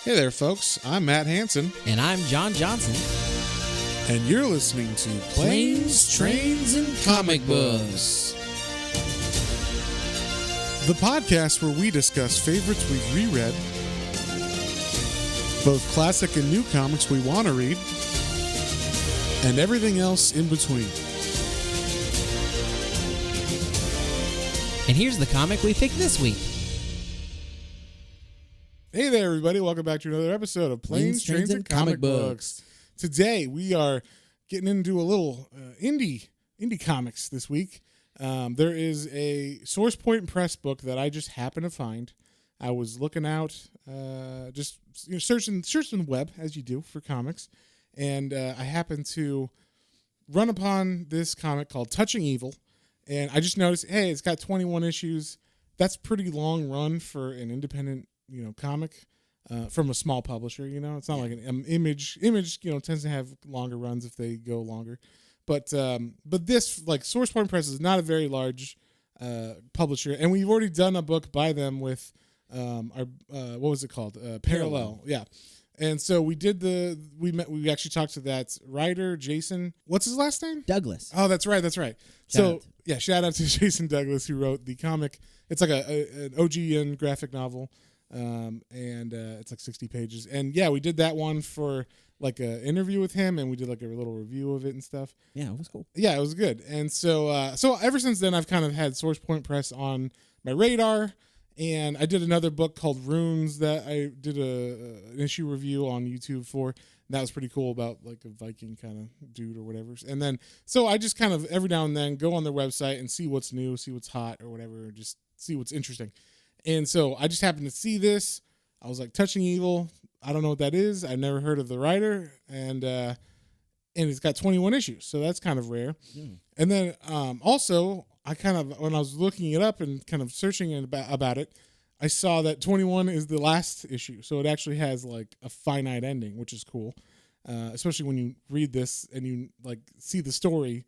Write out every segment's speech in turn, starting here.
Hey there, folks. I'm Matt Hansen, And I'm John Johnson. and you're listening to Planes, Trains, and Comic Books. the podcast where we discuss favorites we've reread, both classic and new comics we want to read, and everything else in between. And here's the comic we picked this week. Hey there, everybody. Welcome back to another episode of Planes, Trains, and Comic Books. Today, we are getting into a little indie comics this week. There is a Source Point Press book that I just happened to find. I was looking out, searching the web, as you do, for comics, and I happened to run upon this comic called Touching Evil, and I just noticed, hey, it's got 21 issues. That's pretty long run for an independent comic from a small publisher. It's not like an Image tends to have longer runs if they go longer, but this, like, Source Point Press is not a very large publisher, and we've already done a book by them with our what was it called, Parallel. Yeah. And so we we actually talked to that writer, Jason, what's his last name? Douglas. Oh, that's right. Shout out to Jason Douglas, who wrote the comic. It's like an OGN graphic novel. And it's like 60 pages. And yeah, we did that one for like an interview with him, and we did like a little review of it and stuff. Yeah, it was cool. Yeah, it was good. And so ever since then, I've kind of had Source Point Press on my radar. And I did another book called Runes that I did an issue review on YouTube for. That was pretty cool, about like a Viking kind of dude or whatever. And then, so I just kind of every now and then go on their website and see what's new, see what's hot or whatever, or just see what's interesting. And so I just happened to see this. I was like, Touching Evil. I don't know what that is. I've never heard of the writer. And it's got 21 issues. So that's kind of rare. Mm. And then also, I kind of, when I was looking it up and kind of searching about it, I saw that 21 is the last issue. So it actually has like a finite ending, which is cool. Especially when you read this and you like see the story,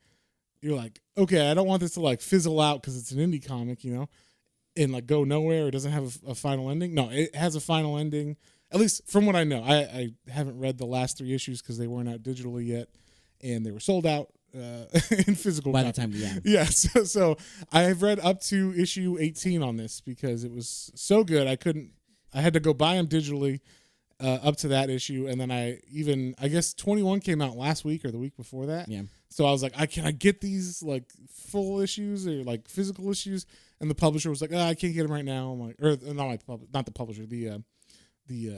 you're like, okay, I don't want this to like fizzle out because it's an indie comic, and like go nowhere. It doesn't have a final ending. No, it has a final ending, at least from what I know. I haven't read the last 3 issues because they weren't out digitally yet, and they were sold out in physical by copy. the time So I have read up to issue 18 on this because it was so good. I had to go buy them digitally up to that issue, and then I guess 21 came out last week or the week before that. Yeah. So I was like, can I get these like full issues or like physical issues? And the publisher was like, I can't get them right now. I'm like, or not the publisher, the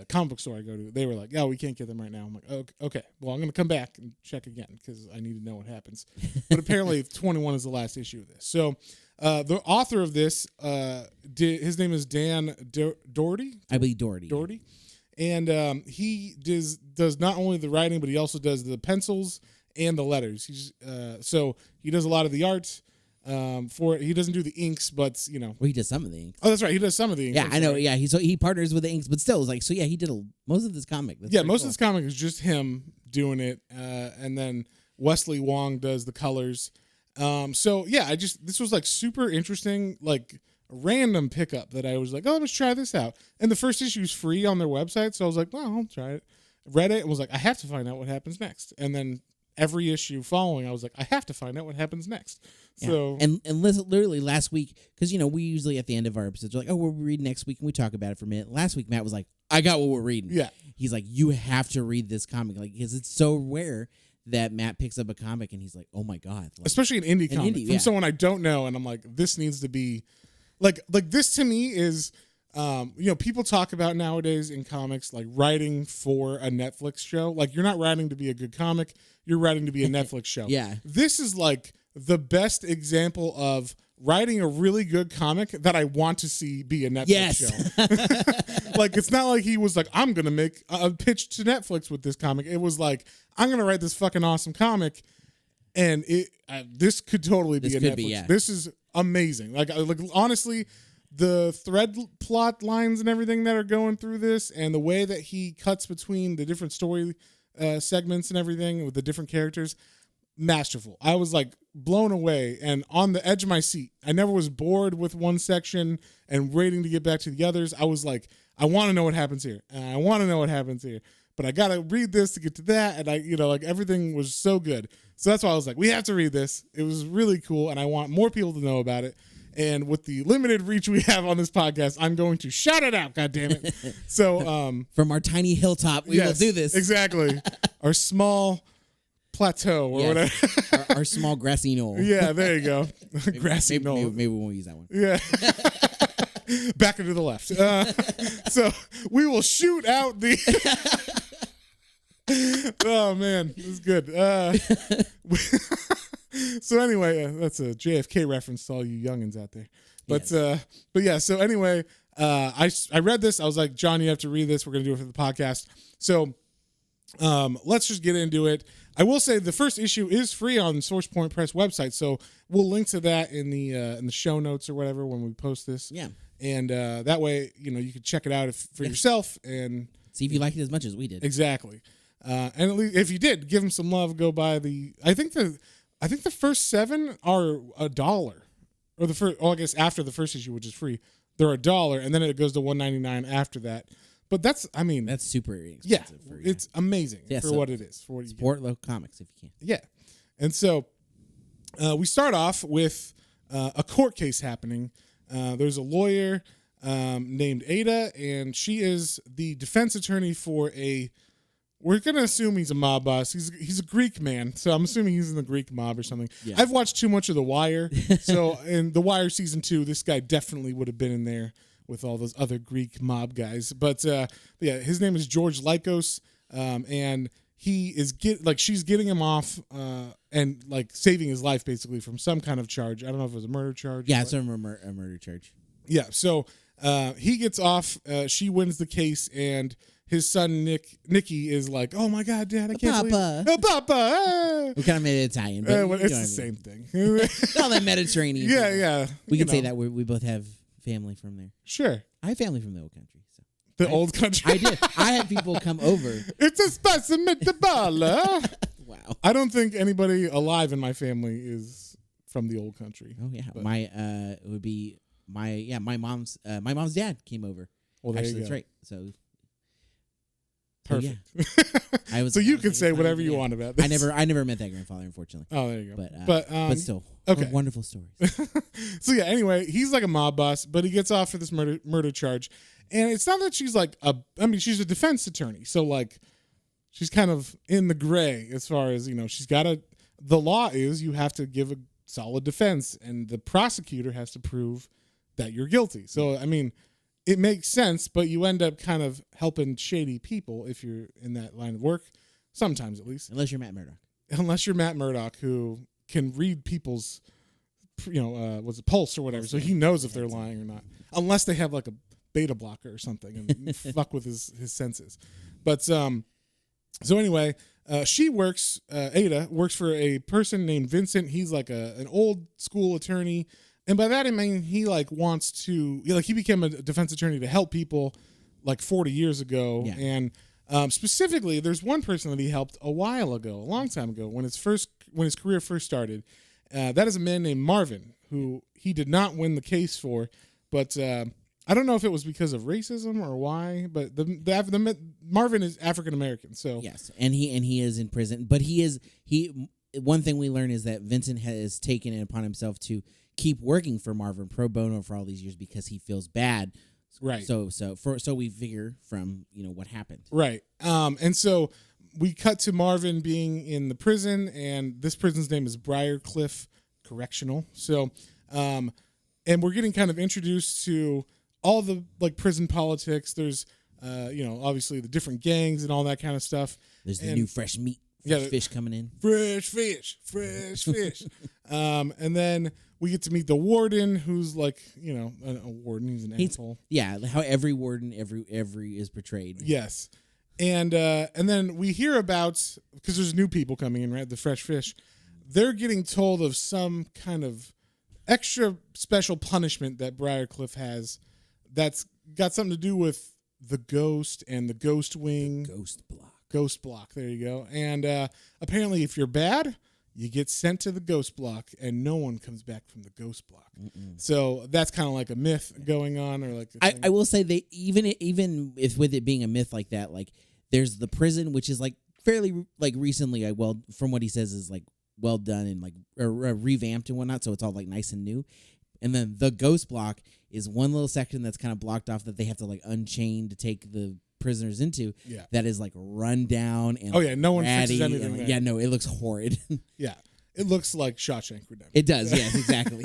comic book store I go to. They were like, yeah, we can't get them right now. I'm like, okay, well, I'm going to come back and check again because I need to know what happens. But apparently 21 is the last issue of this. So the author of this, his name is Dan Doherty. I believe Doherty. Doherty. And he does not only the writing, but he also does the pencils and the letters. So he does a lot of the art. He doesn't do the inks, but well, he does some of the inks. Oh, that's right, he does some of the inks. Yeah, I know. Right. Yeah, he partners with the inks, but still, it's like, so yeah, he did most of this comic. That's most cool. Of this comic is just him doing it, and then Wesley Wong does the colors. So yeah, this was like super interesting, like a random pickup that I was like, oh, let's try this out. And the first issue is free on their website, so I was like, well, I'll try it. Read it and was like, I have to find out what happens next. And then every issue following, I was like, I have to find out what happens next. Yeah. So and literally last week, because we usually at the end of our episodes are like, oh, we'll read next week, and we talk about it for a minute. Last week, Matt was like, I got what we're reading. Yeah, he's like, you have to read this comic, like, because it's so rare that Matt picks up a comic and he's like, oh my god, like, especially an indie comic from someone I don't know, and I'm like, this needs to be like this to me is. People talk about nowadays in comics like writing for a Netflix show. Like, you're not writing to be a good comic, you're writing to be a Netflix show. Yeah. This is like the best example of writing a really good comic that I want to see be a Netflix show. Like, it's not like he was like, I'm going to make a pitch to Netflix with this comic. It was like, I'm going to write this fucking awesome comic, and this could totally be a Netflix. This is amazing. Like honestly, the thread plot lines and everything that are going through this, and the way that he cuts between the different story segments and everything with the different characters, masterful. I was like blown away and on the edge of my seat. I never was bored with one section and waiting to get back to the others. I was like, I want to know what happens here, and I want to know what happens here, but I gotta read this to get to that, and I, like everything was so good. So that's why I was like, we have to read this. It was really cool, and I want more people to know about it. And with the limited reach we have on this podcast, I'm going to shout it out. God damn it! So from our tiny hilltop, we will do this. Exactly, our small plateau or whatever. our small grassy knoll. Yeah, there you go. Grassy knoll. Maybe we won't use that one. Yeah. Back into the left. So we will shoot out the. Oh man, this is good. So anyway, that's a JFK reference to all you youngins out there. But yes. But yeah. So anyway, I read this. I was like, John, you have to read this. We're gonna do it for the podcast. So let's just get into it. I will say the first issue is free on Source Point Press website, so we'll link to that in the show notes or whatever when we post this. Yeah. And that way, you can check it out for yourself and see if you like it as much as we did. Exactly. And at least if you did, give them some love. Go buy the. I think the first 7 are $1, or the first. I guess after the first issue, which is free, they're $1, and then it goes to $1.99 after that. But that's super inexpensive. Yeah, it's amazing for what it is. For what support local comics if you can. Yeah, and so we start off with a court case happening. There's a lawyer named Ada, and she is the defense attorney for a. We're gonna assume he's a mob boss. He's a Greek man, so I'm assuming he's in the Greek mob or something. Yeah. I've watched too much of The Wire, so in The Wire season 2, this guy definitely would have been in there with all those other Greek mob guys. But yeah, his name is George Lycos, and he is she's getting him off and like saving his life basically from some kind of charge. I don't know if it was a murder charge. Yeah, it's a murder charge. Yeah, so he gets off. She wins the case, and his son Nicky is like, "Oh my God, Dad, I can't believe it. Papa." We kind of made it Italian, but it's the same thing. All that Mediterranean. Yeah. We can say that we both have family from there. Sure, I have family from the old country. So the old country. I did. I had people come over. It's a specimen de bala. Wow. I don't think anybody alive in my family is from the old country. Oh yeah, but it would be my mom's dad came over. Well, there actually, you go. That's right. So. Perfect. Yeah. So you can say whatever you want about this. I never met that grandfather, unfortunately. Oh, there you go. But still, okay. Wonderful stories. So yeah, anyway, he's like a mob boss, but he gets off for this murder charge, and it's not that she's like she's a defense attorney, so like she's kind of in the gray as far as she's got the law is you have to give a solid defense, and the prosecutor has to prove that you're guilty. So it makes sense, but you end up kind of helping shady people if you're in that line of work, sometimes at least. Unless you're Matt Murdock. Unless you're Matt Murdock, who can read people's, what's it, pulse or whatever, so he knows if they're lying or not. Unless they have like a beta blocker or something and fuck with his senses. But so anyway, she works. Ada works for a person named Vincent. He's like an old school attorney. And by that I mean he wants to he became a defense attorney to help people 40 years ago. Yeah. And specifically there's one person that he helped a long time ago when his career first started. That is a man named Marvin, who he did not win the case for, but I don't know if it was because of racism or why, but the Marvin is African American, so yes, and he is in prison, but one thing we learn is that Vincent has taken it upon himself to keep working for Marvin pro bono for all these years because he feels bad. Right. So we figure from what happened. Right. And so we cut to Marvin being in the prison, and this prison's name is Briarcliff Correctional. So, and we're getting kind of introduced to all the prison politics. There's, obviously the different gangs and all that kind of stuff. There's the new fresh meat. Fish coming in. Fresh fish. And then we get to meet the warden, who's a warden. He's an asshole. Yeah, how every warden every is portrayed. Yes, and then we hear about, because there's new people coming in, right? The fresh fish. They're getting told of some kind of extra special punishment that Briarcliff has. That's got something to do with the ghost and the ghost wing. Ghost block. Ghost block. There you go. And apparently, if you're bad, you get sent to the ghost block, and no one comes back from the ghost block. Mm-mm. So that's kind of like a myth going on, or like I will say they even if with it being a myth like that, like there's the prison, which is like fairly like recently, from what he says is like well done and like revamped and whatnot, so it's all like nice and new. And then the ghost block is one little section that's kind of blocked off that they have to like unchain to take the prisoners into. Yeah. That is like run down and no one fixes ratty anything and, there. yeah, no, it looks horrid. Yeah. It looks like Shawshank Redemption. It does, yes, exactly.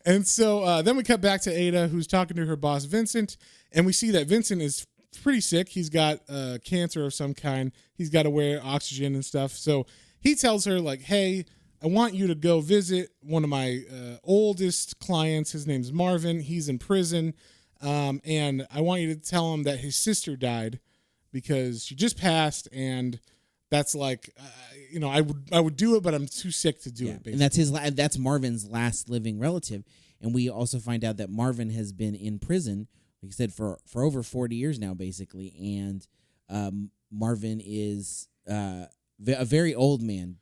And so then we cut back to Ada, who's talking to her boss, Vincent, and we see that Vincent is pretty sick. He's got cancer of some kind. He's got to wear oxygen and stuff. So he tells her, like, hey, I want you to go visit one of my oldest clients. His name's Marvin. He's in prison. And I want you to tell him that his sister died because she just passed, and that's like, I would do it, but I'm too sick to do it. Basically. And that's Marvin's last living relative. And we also find out that Marvin has been in prison, like I said, for over 40 years now, basically. And Marvin is a very old man,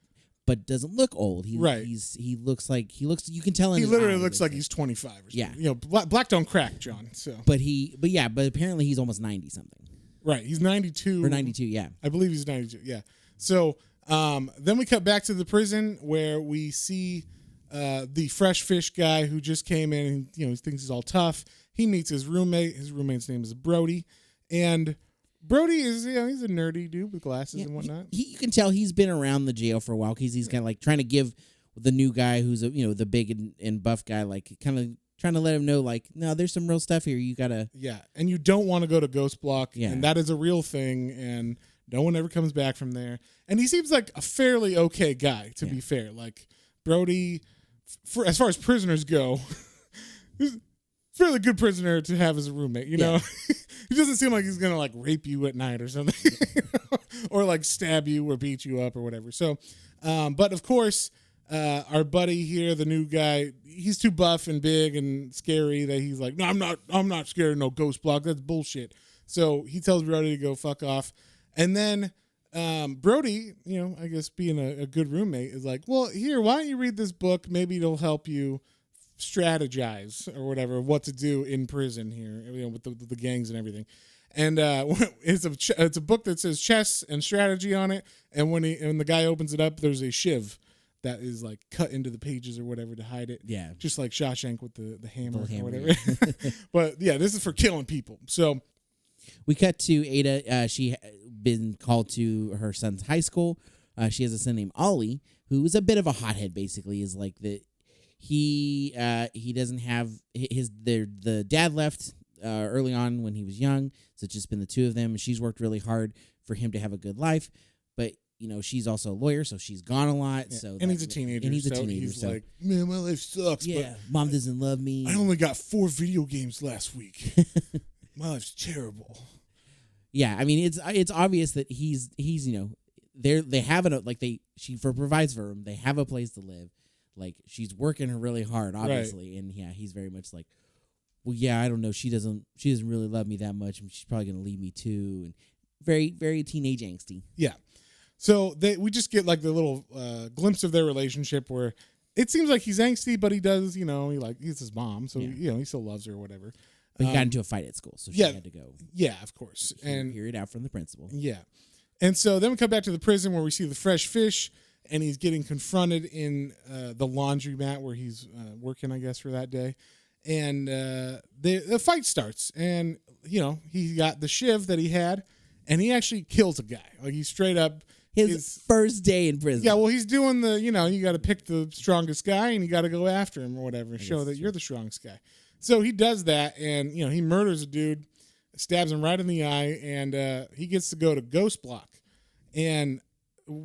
but doesn't look old. He looks you can tell in he his literally eyes, looks like basically. he's 25 or something. Yeah. You know, black don't crack, John. So But apparently he's almost 90 something. Right, he's 92. Or 92, yeah. I believe he's 92, yeah. So then we cut back to the prison where we see the fresh fish guy who just came in and, he thinks he's all tough. He meets his roommate. His roommate's name is Brody. And Brody is, he's a nerdy dude with glasses and whatnot. You can tell he's been around the jail for a while because he's kind of like trying to give the new guy who's, the big and buff guy, like kind of trying to let him know, like, no, there's some real stuff here. You got to. Yeah, and you don't want to go to Ghost Block. Yeah. And that is a real thing, and no one ever comes back from there. And he seems like a fairly okay guy, to be fair. Like, Brody, as far as prisoners go, he's a fairly good prisoner to have as a roommate, you know? He doesn't seem like he's going to, like, rape you at night or something. Or, like, stab you or beat you up or whatever. So, but, of course, our buddy here, the new guy, he's too buff and big and scary that he's like, no, I'm not scared of no Ghost Block. That's bullshit. So he tells Brody to go fuck off. And then Brody, I guess being a good roommate, is like, well, here, why don't you read this book? Maybe it'll help you strategize or whatever, what to do in prison here, with the gangs and everything. And it's a book that says chess and strategy on it. And when the guy opens it up, there's a shiv that is like cut into the pages or whatever to hide it. Yeah. Just like Shawshank with the hammer or whatever. Yeah. But yeah, this is for killing people. So we cut to Ada. She been called to her son's high school. She has a son named Ollie, who is a bit of a hothead, basically, is like he doesn't have the dad left early on when he was young. So it's just been the two of them. And she's worked really hard for him to have a good life. But she's also a lawyer, so she's gone a lot. Yeah. So he's a teenager. He's like, man, my life sucks. Yeah, mom doesn't love me. I only got 4 video games last week. My life's terrible. Yeah, I mean it's obvious that he's they have it she provides for him. They have a place to live. Like she's working really hard, obviously, right. And yeah, he's very much like, well, yeah, I don't know. She doesn't really love me that much, and she's probably gonna leave me too. And very very teenage angsty. Yeah. So we just get like the little glimpse of their relationship where it seems like he's angsty, but he does, he's his mom, so he still loves her or whatever. But he got into a fight at school, so she had to go. Yeah, of course. And hear it out from the principal. Yeah. And so then we come back to the prison where we see the fresh fish, and he's getting confronted in the laundromat where he's working, I guess, for that day. And the fight starts, and, he got the shiv that he had, and he actually kills a guy. Like, he straight up... His first day in prison. Yeah, well, he's doing you got to pick the strongest guy, and you got to go after him or whatever, and show that you're the strongest guy. So he does that, and, he murders a dude, stabs him right in the eye, and he gets to go to Ghost Block. And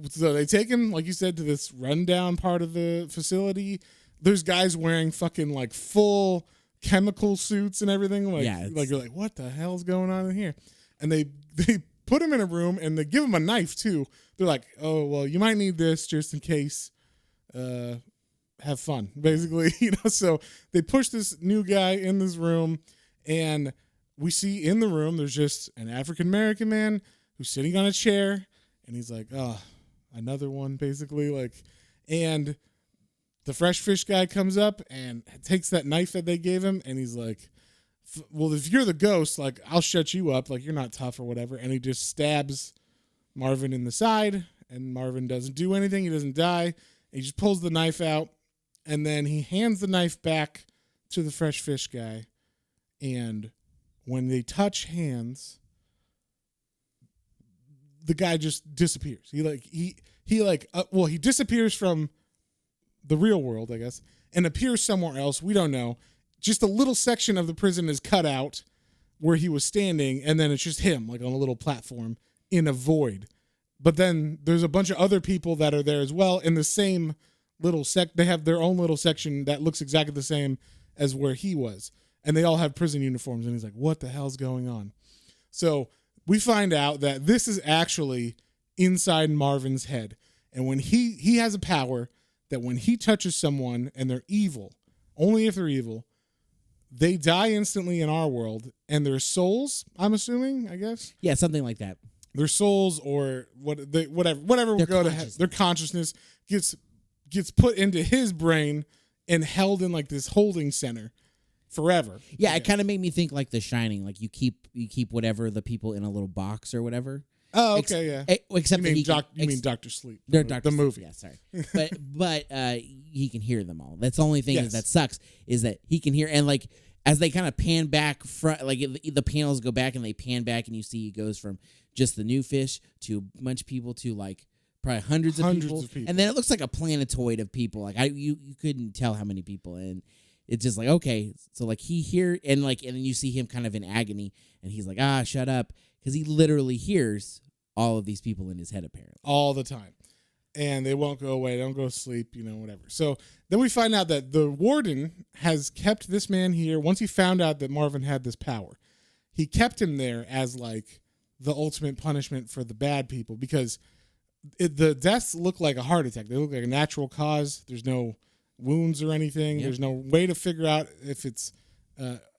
so they take him, like you said, to this rundown part of the facility. There's guys wearing fucking, like, full chemical suits and everything. Like, you're like, what the hell's going on in here? And they put him in a room, and they give him a knife, too. They're like, oh, well, you might need this just in case. Have fun, basically. So they push this new guy in this room, and we see in the room there's just an African-American man who's sitting on a chair, and he's like, oh, another one, basically. Like, And the fresh fish guy comes up and takes that knife that they gave him, and he's like, well, if you're the ghost, like, I'll shut you up, like, you're not tough or whatever. And he just stabs Marvin in the side, and Marvin doesn't do anything. He doesn't die. He just pulls the knife out, and then he hands the knife back to the fresh fish guy. And when they touch hands, the guy just disappears. He disappears from the real world, I guess, and appears somewhere else. We don't know. Just a little section of the prison is cut out where he was standing, and then it's just him, like on a little platform in a void. But then there's a bunch of other people that are there as well in the same little they have their own little section that looks exactly the same as where he was. And they all have prison uniforms, and he's like, what the hell's going on? So we find out that this is actually inside Marvin's head. And when he has a power that when he touches someone and they're evil, only if they're evil, they die instantly in our world, and their souls, I'm assuming, I guess? Yeah, something like that. Their souls or whatever will go to their consciousness gets put into his brain and held in like this holding center forever. Yeah, it kind of made me think like The Shining, like you keep whatever the people in a little box or whatever. Oh, okay, yeah. Except you mean Dr. Sleep, the movie. Yeah, sorry, but he can hear them all. That's the only thing that sucks is that he can hear, and like as they kind of pan back, like the panels go back and they pan back, and you see he goes from just the new fish to a bunch of people to like probably hundreds of people, and then it looks like a planetoid of people. Like you couldn't tell how many people, and it's just like, okay, so like he hear and then you see him kind of in agony, and he's like, shut up, because he literally hears all of these people in his head apparently all the time, and they won't go away. They don't go to sleep, whatever. So then we find out that the warden has kept this man here. Once he found out that Marvin had this power, he kept him there as like the ultimate punishment for the bad people, because the deaths look like a heart attack. They look like a natural cause. There's no wounds or anything. Yep. There's no way to figure out if it's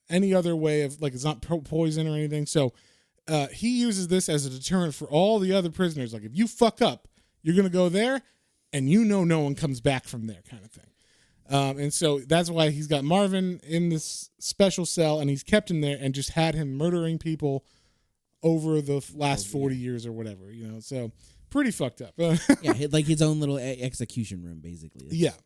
any other way of, like, it's not poison or anything. So he uses this as a deterrent for all the other prisoners. Like, if you fuck up, you're going to go there, and no one comes back from there, kind of thing. And so that's why he's got Marvin in this special cell, and he's kept him there and just had him murdering people over the last 40 years or whatever, So pretty fucked up. Yeah, like his own little execution room, basically. That's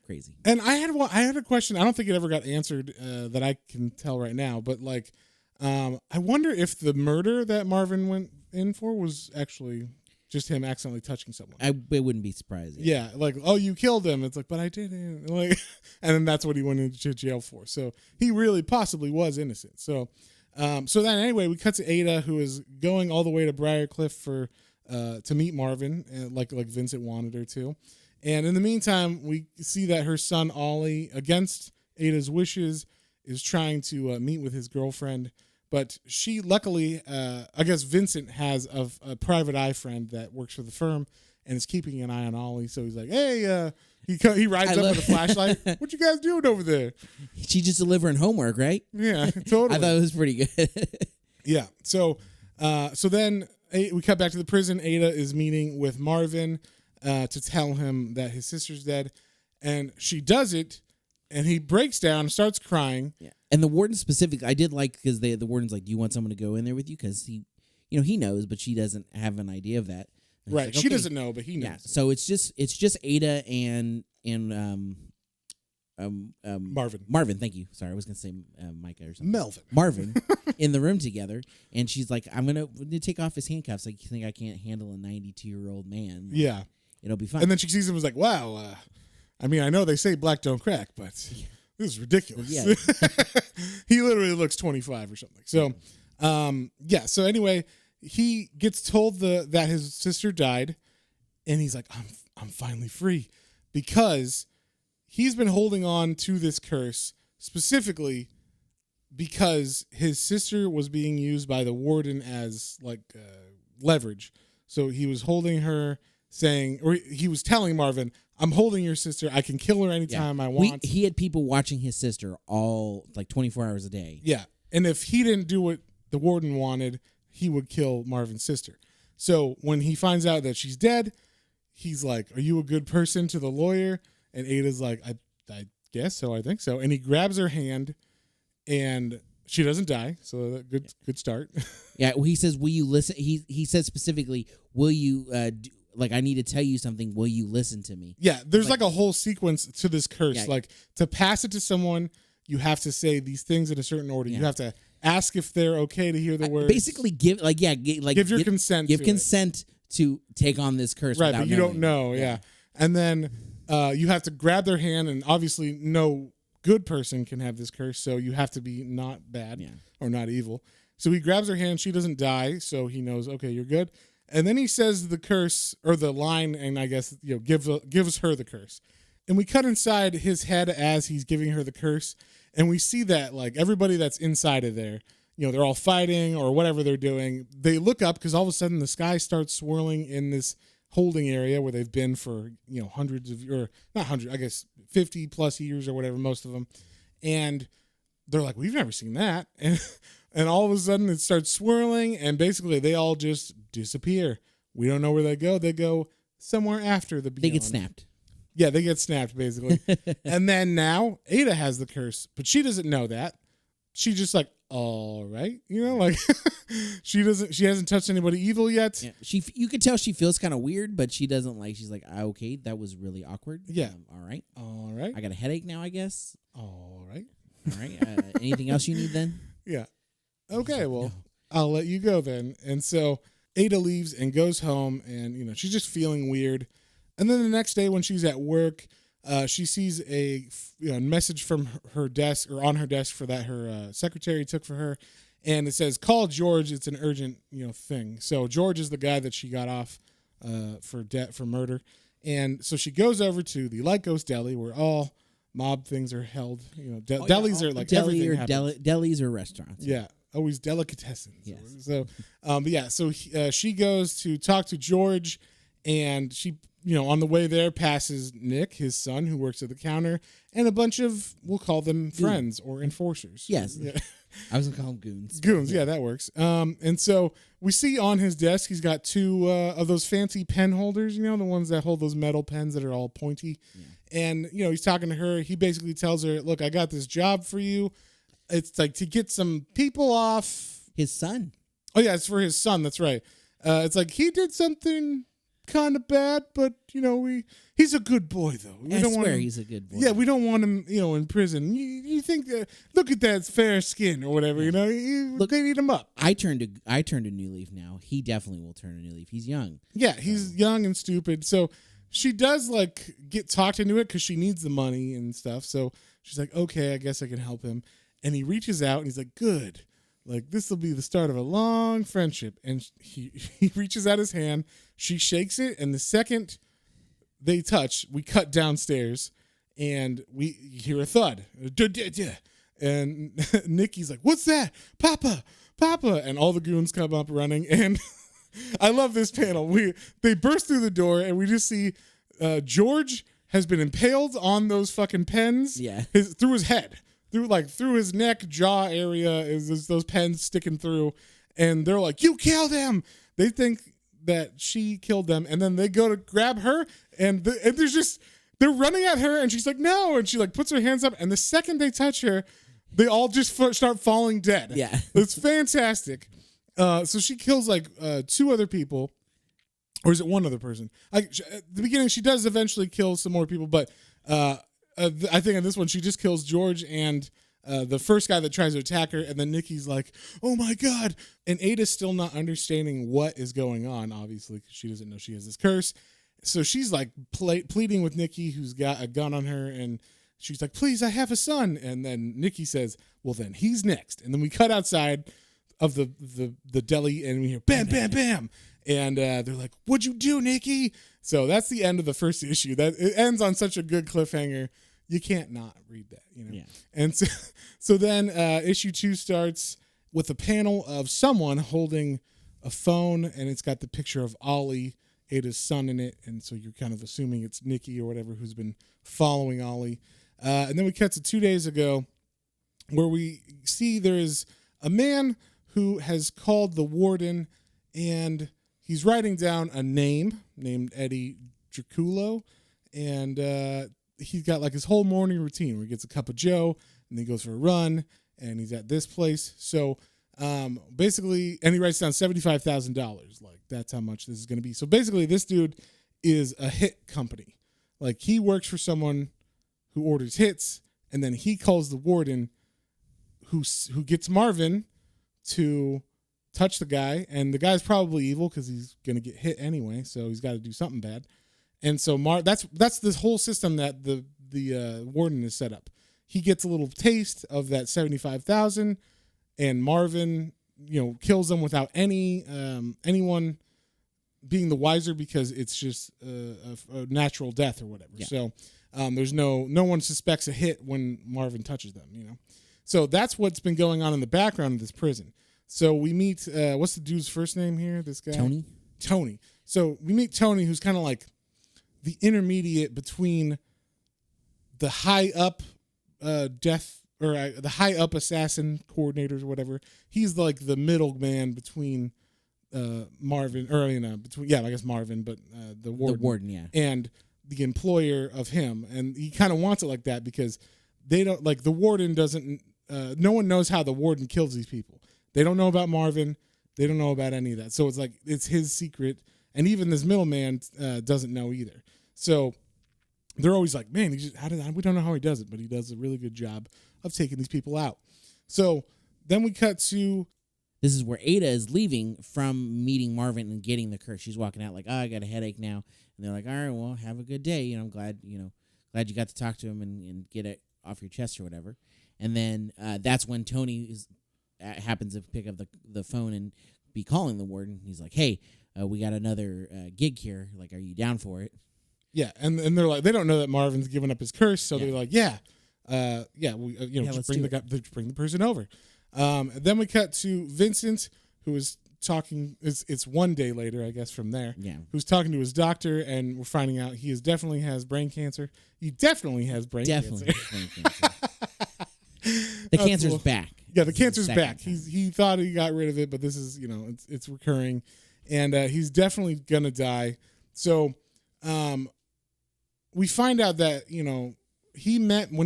crazy. And I had a question. I don't think it ever got answered that I can tell right now, but like, I wonder if the murder that Marvin went in for was actually just him accidentally touching someone. It wouldn't be surprising. Yeah, like, oh, you killed him. It's like, but I didn't. Like, and then that's what he went into jail for. So he really possibly was innocent. So then anyway, we cut to Ada, who is going all the way to Briarcliff to meet Marvin, like Vincent wanted her to. And in the meantime, we see that her son Ollie, against Ada's wishes, is trying to meet with his girlfriend. But she, luckily, I guess Vincent has a private eye friend that works for the firm and is keeping an eye on Ollie. So he's like, hey, he rides up with a flashlight. What you guys doing over there? She's just delivering homework, right? Yeah, totally. I thought it was pretty good. Yeah. So then we cut back to the prison. Ada is meeting with Marvin to tell him that his sister's dead. And she does it, and he breaks down, starts crying. Yeah. And the warden specifically, I did like, because the warden's like, do you want someone to go in there with you? Because he knows, but she doesn't have an idea of that. And right. Like, she okay. doesn't know, but he knows. Yeah. So it's just Ada and Marvin. Thank you. Sorry, I was gonna say Micah or something. Marvin in the room together, and she's like, I'm gonna take off his handcuffs. Like, you think I can't handle a 92-year-old man? Like, yeah. It'll be fine. And then she sees him and was like, wow. I mean, I know they say black don't crack, but this is ridiculous. Yeah. He literally looks 25 or something. So, So anyway, he gets told that his sister died, and he's like, I'm finally free, because he's been holding on to this curse specifically because his sister was being used by the warden as like leverage. So he was holding her, he was telling Marvin, I'm holding your sister. I can kill her anytime I want. He had people watching his sister all like 24 hours a day. Yeah. And if he didn't do what the warden wanted, he would kill Marvin's sister. So when he finds out that she's dead, he's like, "Are you a good person?" to the lawyer, and Ada's like, I guess so. I think so. And he grabs her hand, and she doesn't die. So good start. Yeah, well, he says, "Will you listen?" He says specifically, "Will you I need to tell you something. Will you listen to me?" Yeah, there's like a whole sequence to this curse. Yeah. Like to pass it to someone, you have to say these things in a certain order. Yeah. You have to ask if they're okay to hear the words. Basically, give your consent. Give to consent to take on this curse. Right, without but you knowing. don't know. Yeah, and then you have to grab their hand, and obviously no good person can have this curse, so you have to be not bad or not evil. So he grabs her hand. She doesn't die, so he knows, okay, you're good. And then he says the curse or the line, and I guess gives her the curse. And we cut inside his head as he's giving her the curse, and we see that like everybody that's inside of there, they're all fighting or whatever they're doing. They look up because all of a sudden the sky starts swirling in this holding area where they've been for hundreds of, or not hundreds, I guess 50 plus years or whatever, most of them. And they're like, we've never seen that. And all of a sudden it starts swirling, and basically they all just disappear. We don't know where they go. They go somewhere after the beyond. They get snapped. Yeah, they get snapped basically. And then now Ada has the curse, but she doesn't know that. She just like, all right, like she hasn't touched anybody evil yet. Yeah. You could tell she feels kind of weird, but she doesn't she's like, okay, that was really awkward. Yeah. All right. I got a headache now, I guess. All right. Anything else you need then? Yeah. Okay, well, I'll let you go then. And so Ada leaves and goes home, and she's just feeling weird. And then the next day when she's at work, she sees a message from her desk, or on her desk, for that her secretary took for her, and it says, "Call George. It's an urgent thing." So George is the guy that she got off for murder, and so she goes over to the Lycos Deli where all mob things are held. Delis are like everything happens. Delis or restaurants. Yeah. Always delicatessens. Yes. So, she goes to talk to George, and she, on the way there passes Nick, his son, who works at the counter, and a bunch of, we'll call them friends or enforcers. Yes. Yeah. I was going to call them goons. Goons, yeah, that works. And so we see on his desk, he's got two of those fancy pen holders, the ones that hold those metal pens that are all pointy. Yeah. And, he's talking to her. He basically tells her, look, I got this job for you. It's like to get some people off. His son. Oh, yeah, it's for his son. That's right. It's like he did something kind of bad, but, he's a good boy, though. I swear he's a good boy. Yeah, we don't want him, in prison. You think, look at that fair skin or whatever, Look, they need him up. I turned a new leaf now. He definitely will turn a new leaf. He's young. Yeah, he's young and stupid. So she does, get talked into it because she needs the money and stuff. So she's like, okay, I guess I can help him. And he reaches out and he's like, good. This will be the start of a long friendship. And he reaches out his hand. She shakes it. And the second they touch, we cut downstairs and we hear a thud. And Nikki's like, what's that? Papa. And all the goons come up running. And I love this panel. They burst through the door and we just see George has been impaled on those fucking pens. Yeah. Through his head. Through his neck, jaw area is those pens sticking through, and they're like, "You killed him!" They think that she killed them, and then they go to grab her, and they're running at her, and she's like, "No!" And she puts her hands up, and the second they touch her, they all just start falling dead. Yeah, it's fantastic. So she kills two other people, or is it one other person? At the beginning, she does eventually kill some more people, but. I think in this one, she just kills George and the first guy that tries to attack her. And then Nikki's like, oh, my God. And Ada's still not understanding what is going on, obviously, because she doesn't know she has this curse. So she's pleading with Nikki, who's got a gun on her. And she's like, please, I have a son. And then Nikki says, well, then he's next. And then we cut outside of the deli and we hear bam, bam, bam. And they're like, what'd you do, Nikki? So that's the end of the first issue. That it ends on such a good cliffhanger. You can't not read that, Yeah. And so then issue 2 starts with a panel of someone holding a phone, and it's got the picture of Ollie, Ada's son, in it. And so you're kind of assuming it's Nikki or whatever who's been following Ollie. And then we cut to 2 days ago where we see there is a man who has called the warden, and he's writing down a name named Eddie Draculo, and he's got like his whole morning routine where he gets a cup of Joe and then he goes for a run, and he's at this place. So basically, and he writes down $75,000. Like, that's how much this is going to be. So basically, this dude is a hit company. Like, he works for someone who orders hits, and then he calls the warden who gets Marvin to touch the guy, and the guy's probably evil because he's going to get hit anyway, so he's got to do something bad. And so that's this whole system that the warden is set up. He gets a little taste of that 75,000, and Marvin, kills them without anyone being the wiser, because it's just a natural death or whatever. Yeah. So there's no one suspects a hit when Marvin touches them. So that's what's been going on in the background of this prison. So we meet what's the dude's first name here? This guy, Tony. So we meet Tony, who's kind of like the intermediate between the high up the high up assassin coordinators or whatever. He's like the middleman between Marvin, I guess Marvin, but the warden, yeah, and the employer of him. And he kind of wants it like that because they don't, like, the warden doesn't, no one knows how the warden kills these people. They don't know about Marvin. They don't know about any of that. So it's like, it's his secret. And even this middleman doesn't know either. So they're always like, man, we don't know how he does it, but he does a really good job of taking these people out. So then we cut to... This is where Ada is leaving from meeting Marvin and getting the curse. She's walking out like, I got a headache now. And they're like, all right, well, have a good day. I'm glad you got to talk to him and get it off your chest or whatever. And then that's when Tony happens to pick up the phone and be calling the warden. He's like, hey, we got another gig here. Like, are you down for it? Yeah, and they're like, they don't know that Marvin's given up his curse, so they're like, just bring the person over. Then we cut to Vincent, who is talking. It's one day later, I guess, from there. Yeah, who's talking to his doctor, and we're finding out he definitely has brain cancer. He definitely has brain cancer. Brain cancer. The cancer's back. Yeah, the cancer's back. Time. He thought he got rid of it, but this is it's recurring, and he's definitely gonna die. So, we find out that when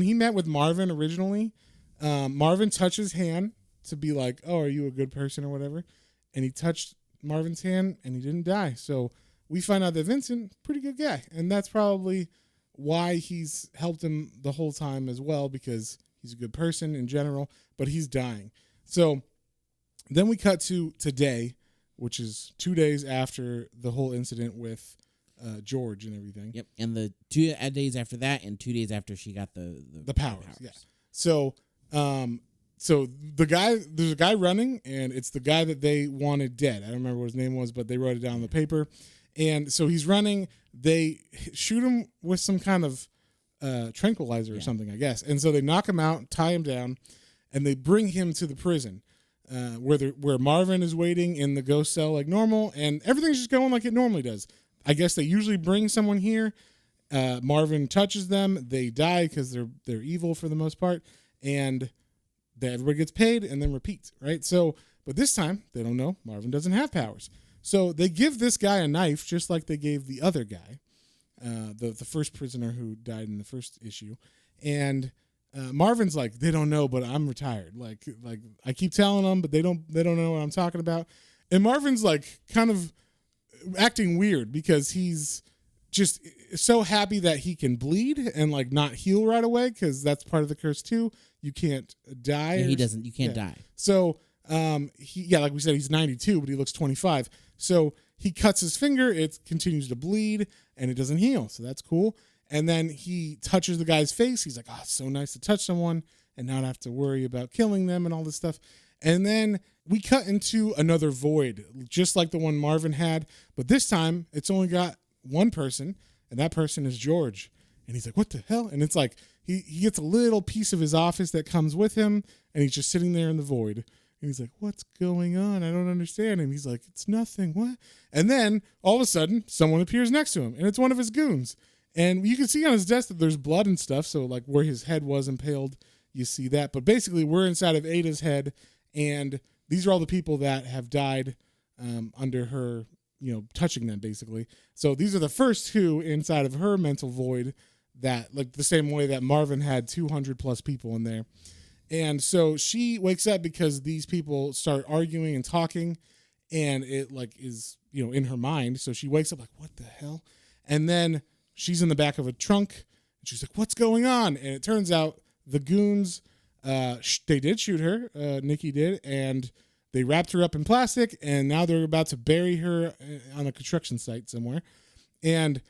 he met with Marvin originally, Marvin touched his hand to be like, oh, are you a good person or whatever, and he touched Marvin's hand and he didn't die. So we find out that Vincent, pretty good guy, and that's probably why he's helped him the whole time as well, because he's a good person in general, but he's dying. So then we cut to today, which is 2 days after the whole incident with George and everything. Yep, and the 2 days after that, and 2 days after she got the powers. Yeah. So, there's a guy running, and it's the guy that they wanted dead. I don't remember what his name was, but they wrote it down on the paper. And so he's running. They shoot him with some kind of tranquilizer or something, I guess. And so they knock him out, tie him down, and they bring him to the prison where Marvin is waiting in the ghost cell like normal, and everything's just going like it normally does. I guess they usually bring someone here. Marvin touches them. They die because they're evil for the most part, and everybody gets paid and then repeats, right? So, but this time they don't know Marvin doesn't have powers. So they give this guy a knife, just like they gave the other guy, the first prisoner who died in the first issue. And Marvin's like, they don't know, but I'm retired. Like I keep telling them, but they don't know what I'm talking about. And Marvin's like kind of acting weird because he's just so happy that he can bleed and like not heal right away, because that's part of the curse too. You can't die. Yeah, you can't die. So like we said, he's 92, but he looks 25. So he cuts his finger, it continues to bleed, and it doesn't heal. So that's cool. And then he touches the guy's face. He's like, oh, it's so nice to touch someone and not have to worry about killing them and all this stuff. And then we cut into another void, just like the one Marvin had. But this time, it's only got one person, and that person is George. And he's like, what the hell? And it's like, he gets a little piece of his office that comes with him, and he's just sitting there in the void. And he's like, what's going on? I don't understand. And he's like, it's nothing. What? And then all of a sudden, someone appears next to him, and it's one of his goons. And you can see on his desk that there's blood and stuff. So like where his head was impaled, you see that. But basically, we're inside of Ada's head, and these are all the people that have died under her touching them basically. So these are the first two inside of her mental void that, like, the same way that Marvin had 200 plus people in there. And so she wakes up because these people start arguing and talking, and it like is, in her mind. So she wakes up like, what the hell? And then she's in the back of a trunk, and she's like, what's going on? And it turns out the goons, they did shoot her, Nikki did, and they wrapped her up in plastic, and now they're about to bury her on a construction site somewhere. And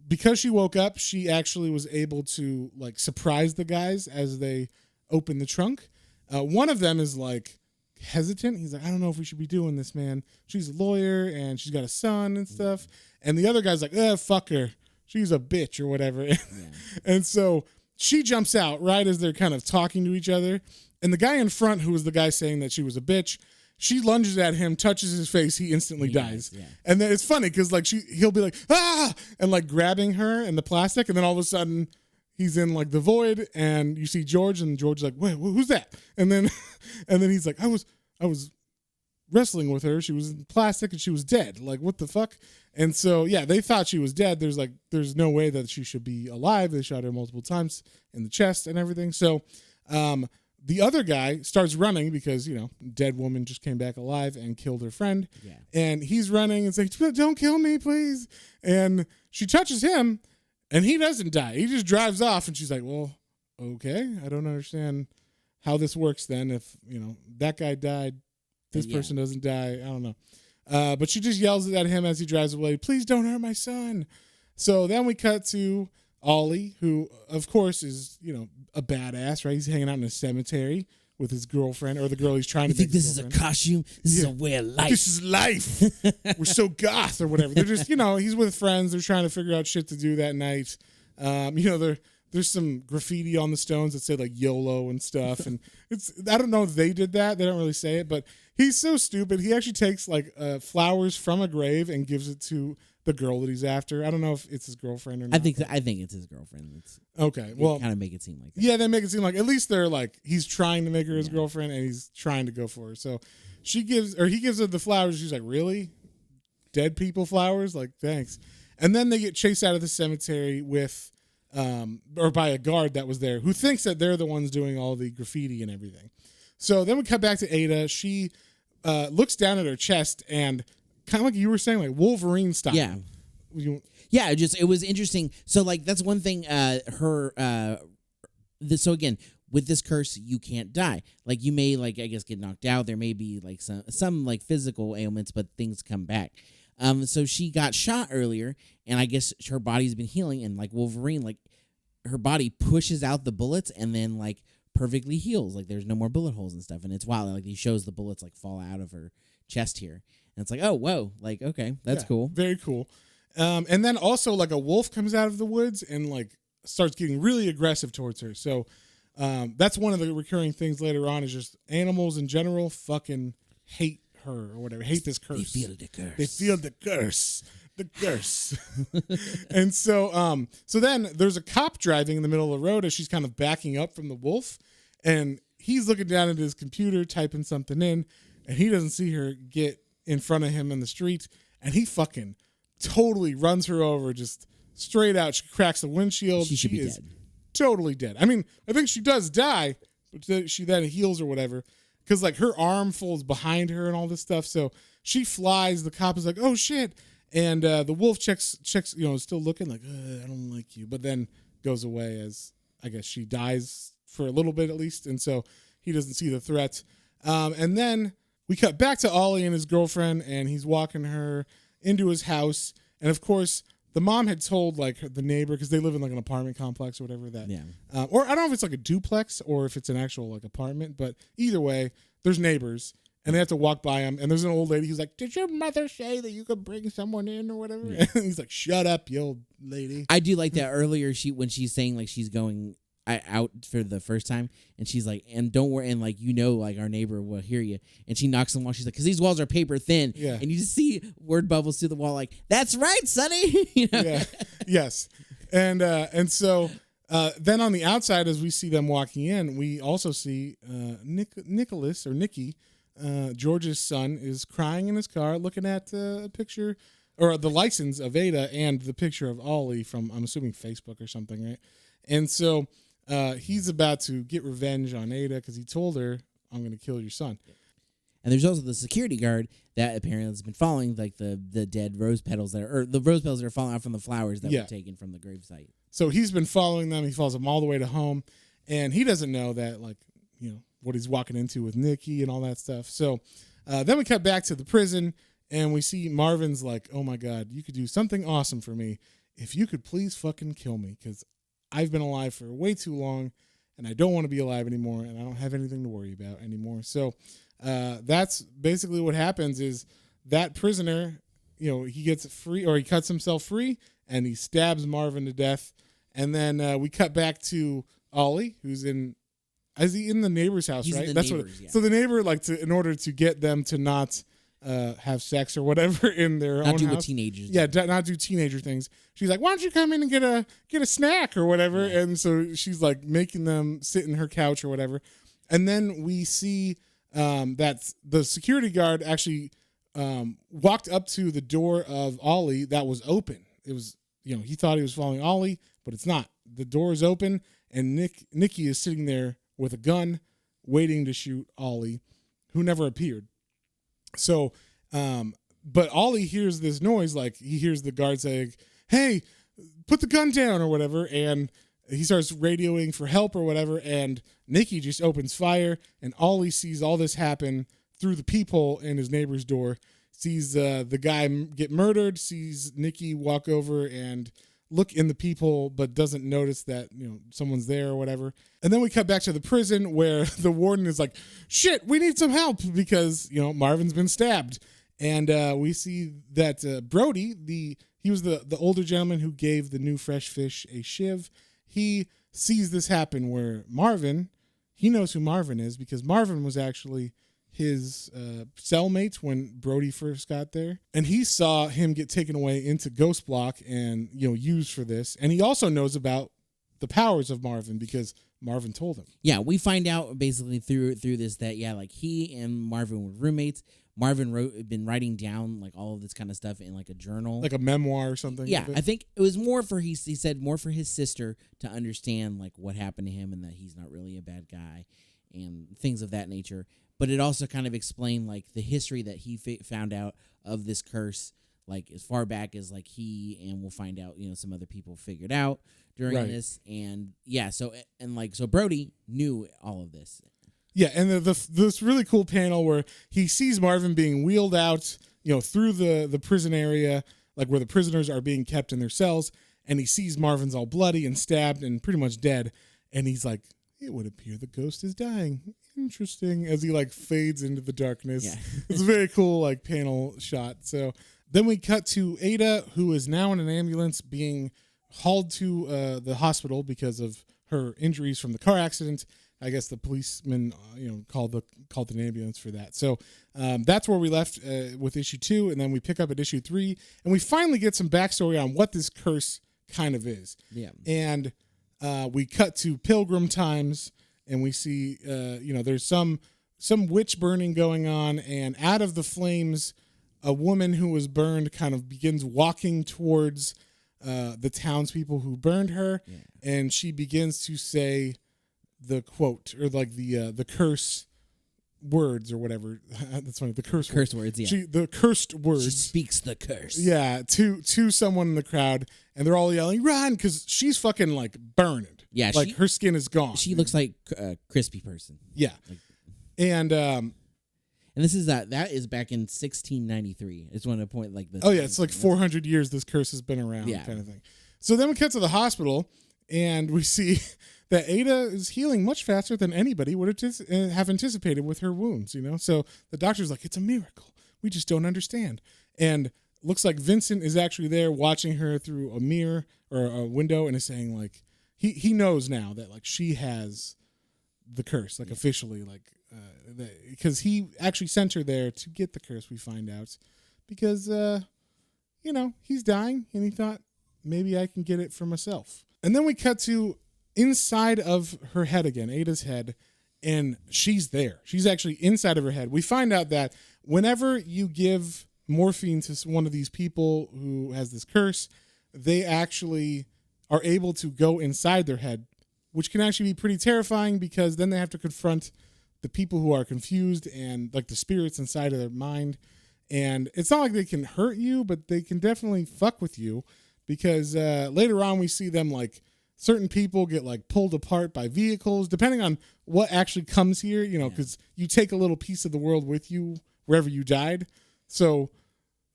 because she woke up, she actually was able to like surprise the guys as they open the trunk. One of them is like hesitant. He's like, I don't know if we should be doing this, man. She's a lawyer and she's got a son and stuff. And the other guy's like, fuck her. She's a bitch or whatever. Yeah. And so she jumps out right as they're kind of talking to each other. And the guy in front, who was the guy saying that she was a bitch, she lunges at him, touches his face, he instantly dies. Yeah. And then it's funny because like he'll be like, ah, and like grabbing her and the plastic, and then all of a sudden he's in like the void, and you see George, and George's like, wait, who's that? And then he's like, I was wrestling with her. She was in plastic and she was dead. Like, what the fuck? And so yeah, they thought she was dead. There's no way that she should be alive. They shot her multiple times in the chest and everything. So the other guy starts running because, dead woman just came back alive and killed her friend. Yeah. And he's running and saying, don't kill me, please. And she touches him and he doesn't die. He just drives off, and she's like, well, okay, I don't understand how this works then. If, that guy died, this person doesn't die. I don't know. But she just yells at him as he drives away, please don't hurt my son. So then we cut to Ollie, who, of course, is, a badass, right? He's hanging out in a cemetery with his girlfriend, or the girl he's trying to think this is a costume? This is a way of life. This is life. We're so goth or whatever. They're just, he's with friends. They're trying to figure out shit to do that night. There's some graffiti on the stones that say like YOLO and stuff. And I don't know if they did that. They don't really say it, but he's so stupid. He actually takes like flowers from a grave and gives it to the girl that he's after. I don't know if it's his girlfriend or not. I think it's his girlfriend. Okay. Well, kind of make it seem like that. Yeah, they make it seem like at least they're like he's trying to make her his girlfriend, and he's trying to go for her. So he gives her the flowers. She's like, really? Dead people flowers? Like, thanks. And then they get chased out of the cemetery with or by a guard that was there who thinks that they're the ones doing all the graffiti and everything. So then we cut back to Ada. She looks down at her chest, and kind of like you were saying, like Wolverine style. Yeah. Yeah, it was interesting. So like that's one thing. So again, with this curse, you can't die. Like you may I guess get knocked out. There may be like some like physical ailments, but things come back. So she got shot earlier, and I guess her body's been healing. And like Wolverine, like her body pushes out the bullets and then like perfectly heals. Like there's no more bullet holes and stuff. And it's wild. Like he shows the bullets like fall out of her chest here, and it's like, oh whoa, like okay, that's cool, very cool. And then also like a wolf comes out of the woods and like starts getting really aggressive towards her. So that's one of the recurring things later on is just animals in general fucking hate her or whatever. Hate this curse. They feel the curse. They feel the curse. The curse. And so then there's a cop driving in the middle of the road as she's kind of backing up from the wolf. And he's looking down at his computer, typing something in, and he doesn't see her get in front of him in the street. And he fucking totally runs her over, just straight out. She cracks the windshield. She should be dead. Totally dead. I mean, I think she does die, but she then heals or whatever. Because like her arm folds behind her and all this stuff. So she flies. The cop is like, oh shit. And the wolf checks, is still looking like, I don't like you. But then goes away as I guess she dies for a little bit at least. And so he doesn't see the threat. And then we cut back to Ollie and his girlfriend, and he's walking her into his house. And of course, the mom had told like the neighbor, because they live in like an apartment complex or whatever that, or I don't know if it's like a duplex or if it's an actual like apartment, but either way, there's neighbors and they have to walk by him. And there's an old lady who's like, did your mother say that you could bring someone in or whatever? Yeah. And he's like, shut up, you old lady. I do like that earlier. When she's saying like she's going out for the first time, and she's like, and don't worry, and like like our neighbor will hear you, and she knocks on the wall. She's like, because these walls are paper thin, and you just see word bubbles through the wall, like that's right, Sonny. Yeah, yes, and so then on the outside, as we see them walking in, we also see Nicholas or Nikki George's son is crying in his car looking at a picture or the license of Ada and the picture of Ollie from, I'm assuming, Facebook or something, right? And so he's about to get revenge on Ada because he told her, I'm going to kill your son. And there's also the security guard that apparently has been following like the dead rose petals the rose petals that are falling out from the flowers that were taken from the gravesite. So he's been following them. He follows them all the way to home, and he doesn't know that, like, what he's walking into with Nikki and all that stuff. So then we cut back to the prison, and we see Marvin's like, oh my God, you could do something awesome for me if you could please fucking kill me, because I've been alive for way too long, and I don't want to be alive anymore, and I don't have anything to worry about anymore. So that's basically what happens is that prisoner, he gets free, or he cuts himself free, and he stabs Marvin to death. And then we cut back to Ollie, who's is he in the neighbor's house, He's right? in the That's neighbor's, So the neighbor, in order to get them to not have sex or whatever in their own not do house. what teenagers Yeah, do. not do teenager things. She's like, why don't you come in and get a snack or whatever? Yeah. And so she's like making them sit in her couch or whatever. And then we see that the security guard actually walked up to the door of Ollie that was open. It was, he thought he was following Ollie, but it's not. The door is open, and Nikki is sitting there with a gun waiting to shoot Ollie, who never appeared. So, but Ollie hears this noise, like he hears the guard saying, hey, put the gun down or whatever, and he starts radioing for help or whatever, and Nikki just opens fire, and Ollie sees all this happen through the peephole in his neighbor's door, sees the guy get murdered, sees Nikki walk over and look in the peephole, but doesn't notice that, someone's there or whatever. And then we cut back to the prison where the warden is like, shit, we need some help because, Marvin's been stabbed. And we see that Brody, he was the older gentleman who gave the new fresh fish a shiv. He sees this happen where Marvin, he knows who Marvin is because Marvin was actually his cellmate when Brody first got there. And he saw him get taken away into Ghost Block and, used for this. And he also knows about the powers of Marvin because Marvin told him. Yeah, we find out basically through this that, he and Marvin were roommates. Marvin been writing down like all of this kind of stuff in like a journal, like a memoir or something. Yeah, I think it was more for he said more for his sister to understand like what happened to him and that he's not really a bad guy and things of that nature. But it also kind of explained like the history that he found out of this curse, like as far back as like he and we'll find out some other people figured out during this, and so Brody knew all of this. Yeah, and this really cool panel where he sees Marvin being wheeled out, through the prison area, like where the prisoners are being kept in their cells, and he sees Marvin's all bloody and stabbed and pretty much dead, and he's like, it would appear the ghost is dying. Interesting, as he like fades into the darkness. Yeah. It's a very cool like panel shot. So then we cut to Ada, who is now in an ambulance being hauled to the hospital because of her injuries from the car accident. I guess the policeman, called an ambulance for that. So that's where we left with issue 2, and then we pick up at issue 3, and we finally get some backstory on what this curse kind of is. Yeah, and we cut to Pilgrim times, and we see, there's some witch burning going on, and out of the flames, a woman who was burned kind of begins walking towards the townspeople who burned her, and she begins to say the quote or like the curse words or whatever. That's funny. The curse words. Yeah. The cursed words. She speaks the curse. Yeah, to someone in the crowd, and they're all yelling, "Run!" because she's fucking like burning. Yeah, like her skin is gone. She looks like a crispy person. Yeah, and this is that is back in 1693. I just want to point like this. Oh yeah, it's like 400 years this curse has been around, kind of thing. So then we cut to the hospital, and we see that Ada is healing much faster than anybody would have anticipated with her wounds, So the doctor's like, it's a miracle. We just don't understand. And looks like Vincent is actually there watching her through a mirror or a window and is saying like, he knows now that like she has the curse, like officially, like, because he actually sent her there to get the curse, we find out. Because, he's dying and he thought maybe I can get it for myself. And then we cut to inside of her head again, Ada's head, and she's there. She's actually inside of her head. We find out that whenever you give morphine to one of these people who has this curse, they actually are able to go inside their head, which can actually be pretty terrifying because then they have to confront the people who are confused and like the spirits inside of their mind. And it's not like they can hurt you, but they can definitely fuck with you because later on we see them like certain people get like pulled apart by vehicles, depending on what actually comes here, you know, because you take a little piece of the world with you wherever you died. So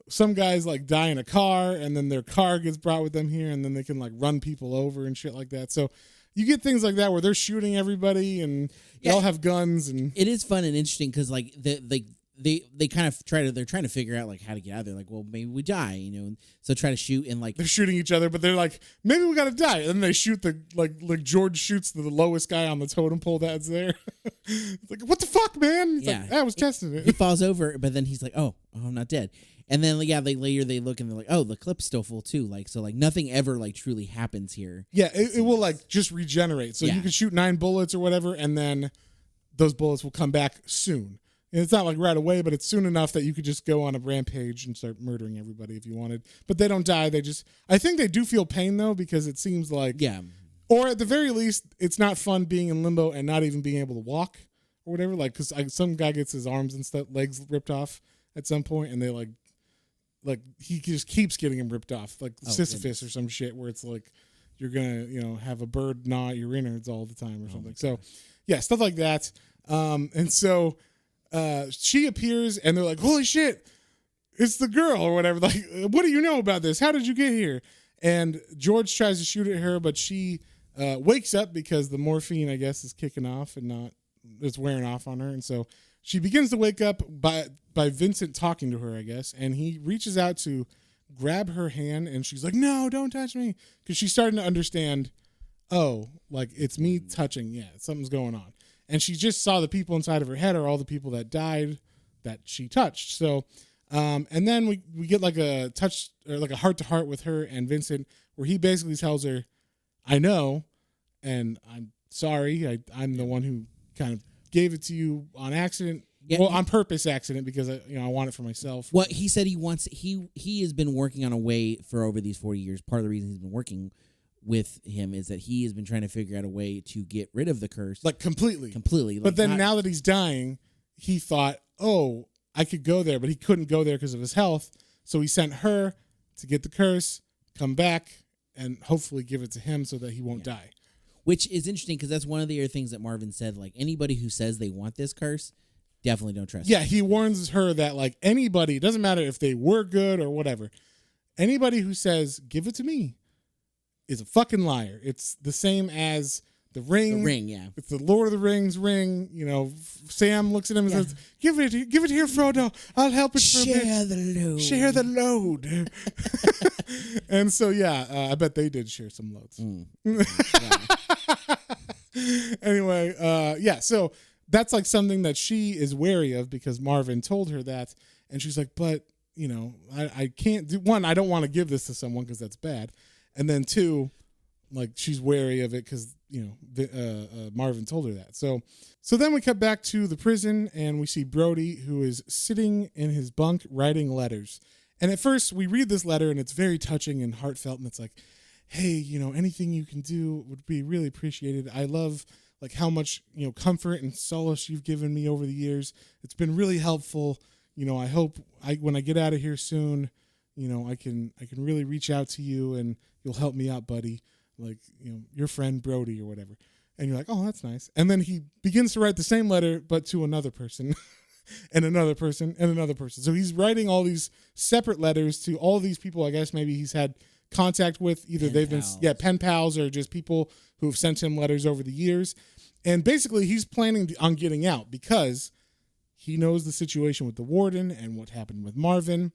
some guys like die in a car and then their car gets brought with them here and then they can like run people over and shit like that. So you get things like that where they're shooting everybody and they all have guns. And it is fun and interesting because like they kind of they're trying to figure out like how to get out of there. Like, well, maybe we die, you know. So try to shoot and like they're shooting each other, but they're like, maybe we gotta die. And then they shoot the like George shoots the lowest guy on the totem pole that's there. It's like, what the fuck, man? It's like, I was testing it. He falls over, but then he's like, oh, I'm not dead. And then they look and they're like, oh, the clip's still full too. Like, so like nothing ever like truly happens here. Yeah, it will like just regenerate. So you can shoot 9 bullets or whatever, and then those bullets will come back soon. And it's not like right away, but it's soon enough that you could just go on a rampage and start murdering everybody if you wanted. But they don't die. I think they do feel pain though, because it seems like, or at the very least, it's not fun being in limbo and not even being able to walk or whatever. Like, because some guy gets his arms and stuff, legs ripped off at some point, and they like he just keeps getting him ripped off, like Sisyphus or some shit, where it's like you're gonna, you know, have a bird gnaw at your innards all the time or something. So, yeah, stuff like that. And so she appears, and they're like, "Holy shit, it's the girl," or whatever. Like, what do you know about this? How did you get here? And George tries to shoot at her, but she wakes up because the morphine, I guess, is kicking off and it's wearing off on her, and so she begins to wake up by Vincent talking to her, I guess, and he reaches out to grab her hand, and she's like, "No, don't touch me," because she's starting to understand, oh, like, it's me touching, something's going on. And she just saw the people inside of her head are all the people that died that she touched. So, and then we get like a touch, or like a heart-to-heart with her and Vincent, where he basically tells her, "I know, and I'm sorry, I'm the one who kind of gave it to you on accident." Yeah, well, on purpose accident, because I want it for myself. Well, he said he has been working on a way for over these 40 years. Part of the reason he's been working with him is that he has been trying to figure out a way to get rid of the curse. Like completely. Like, but then now that he's dying, he thought, oh, I could go there, but he couldn't go there because of his health. So he sent her to get the curse, come back, and hopefully give it to him so that he won't die. Which is interesting because that's one of the other things that Marvin said. Like, anybody who says they want this curse, definitely don't trust. Yeah, he warns her that like anybody, doesn't matter if they were good or whatever, anybody who says give it to me is a fucking liar. It's the same as the ring. The ring, yeah. It's the Lord of the Rings ring. You know, Sam looks at him and says, "Give it here, Frodo. I'll help it for a bit. Share the load." And so I bet they did share some loads. Anyway, so that's like something that she is wary of because Marvin told her that, and she's like, but I can't do. One, I don't want to give this to someone because that's bad, and then two, like she's wary of it because Marvin told her that. So then we cut back to the prison and we see Brody, who is sitting in his bunk writing letters. And at first we read this letter and it's very touching and heartfelt, and it's like, hey, anything you can do would be really appreciated. I love like how much, comfort and solace you've given me over the years. It's been really helpful. I hope when I get out of here soon, I can really reach out to you and you'll help me out, buddy. Like, your friend Brody or whatever. And you're like, oh, that's nice. And then he begins to write the same letter, but to another person and another person and another person. So he's writing all these separate letters to all these people. I guess maybe he's had contact with, either pen pals or just people who have sent him letters over the years. And basically he's planning on getting out because he knows the situation with the warden and what happened with Marvin.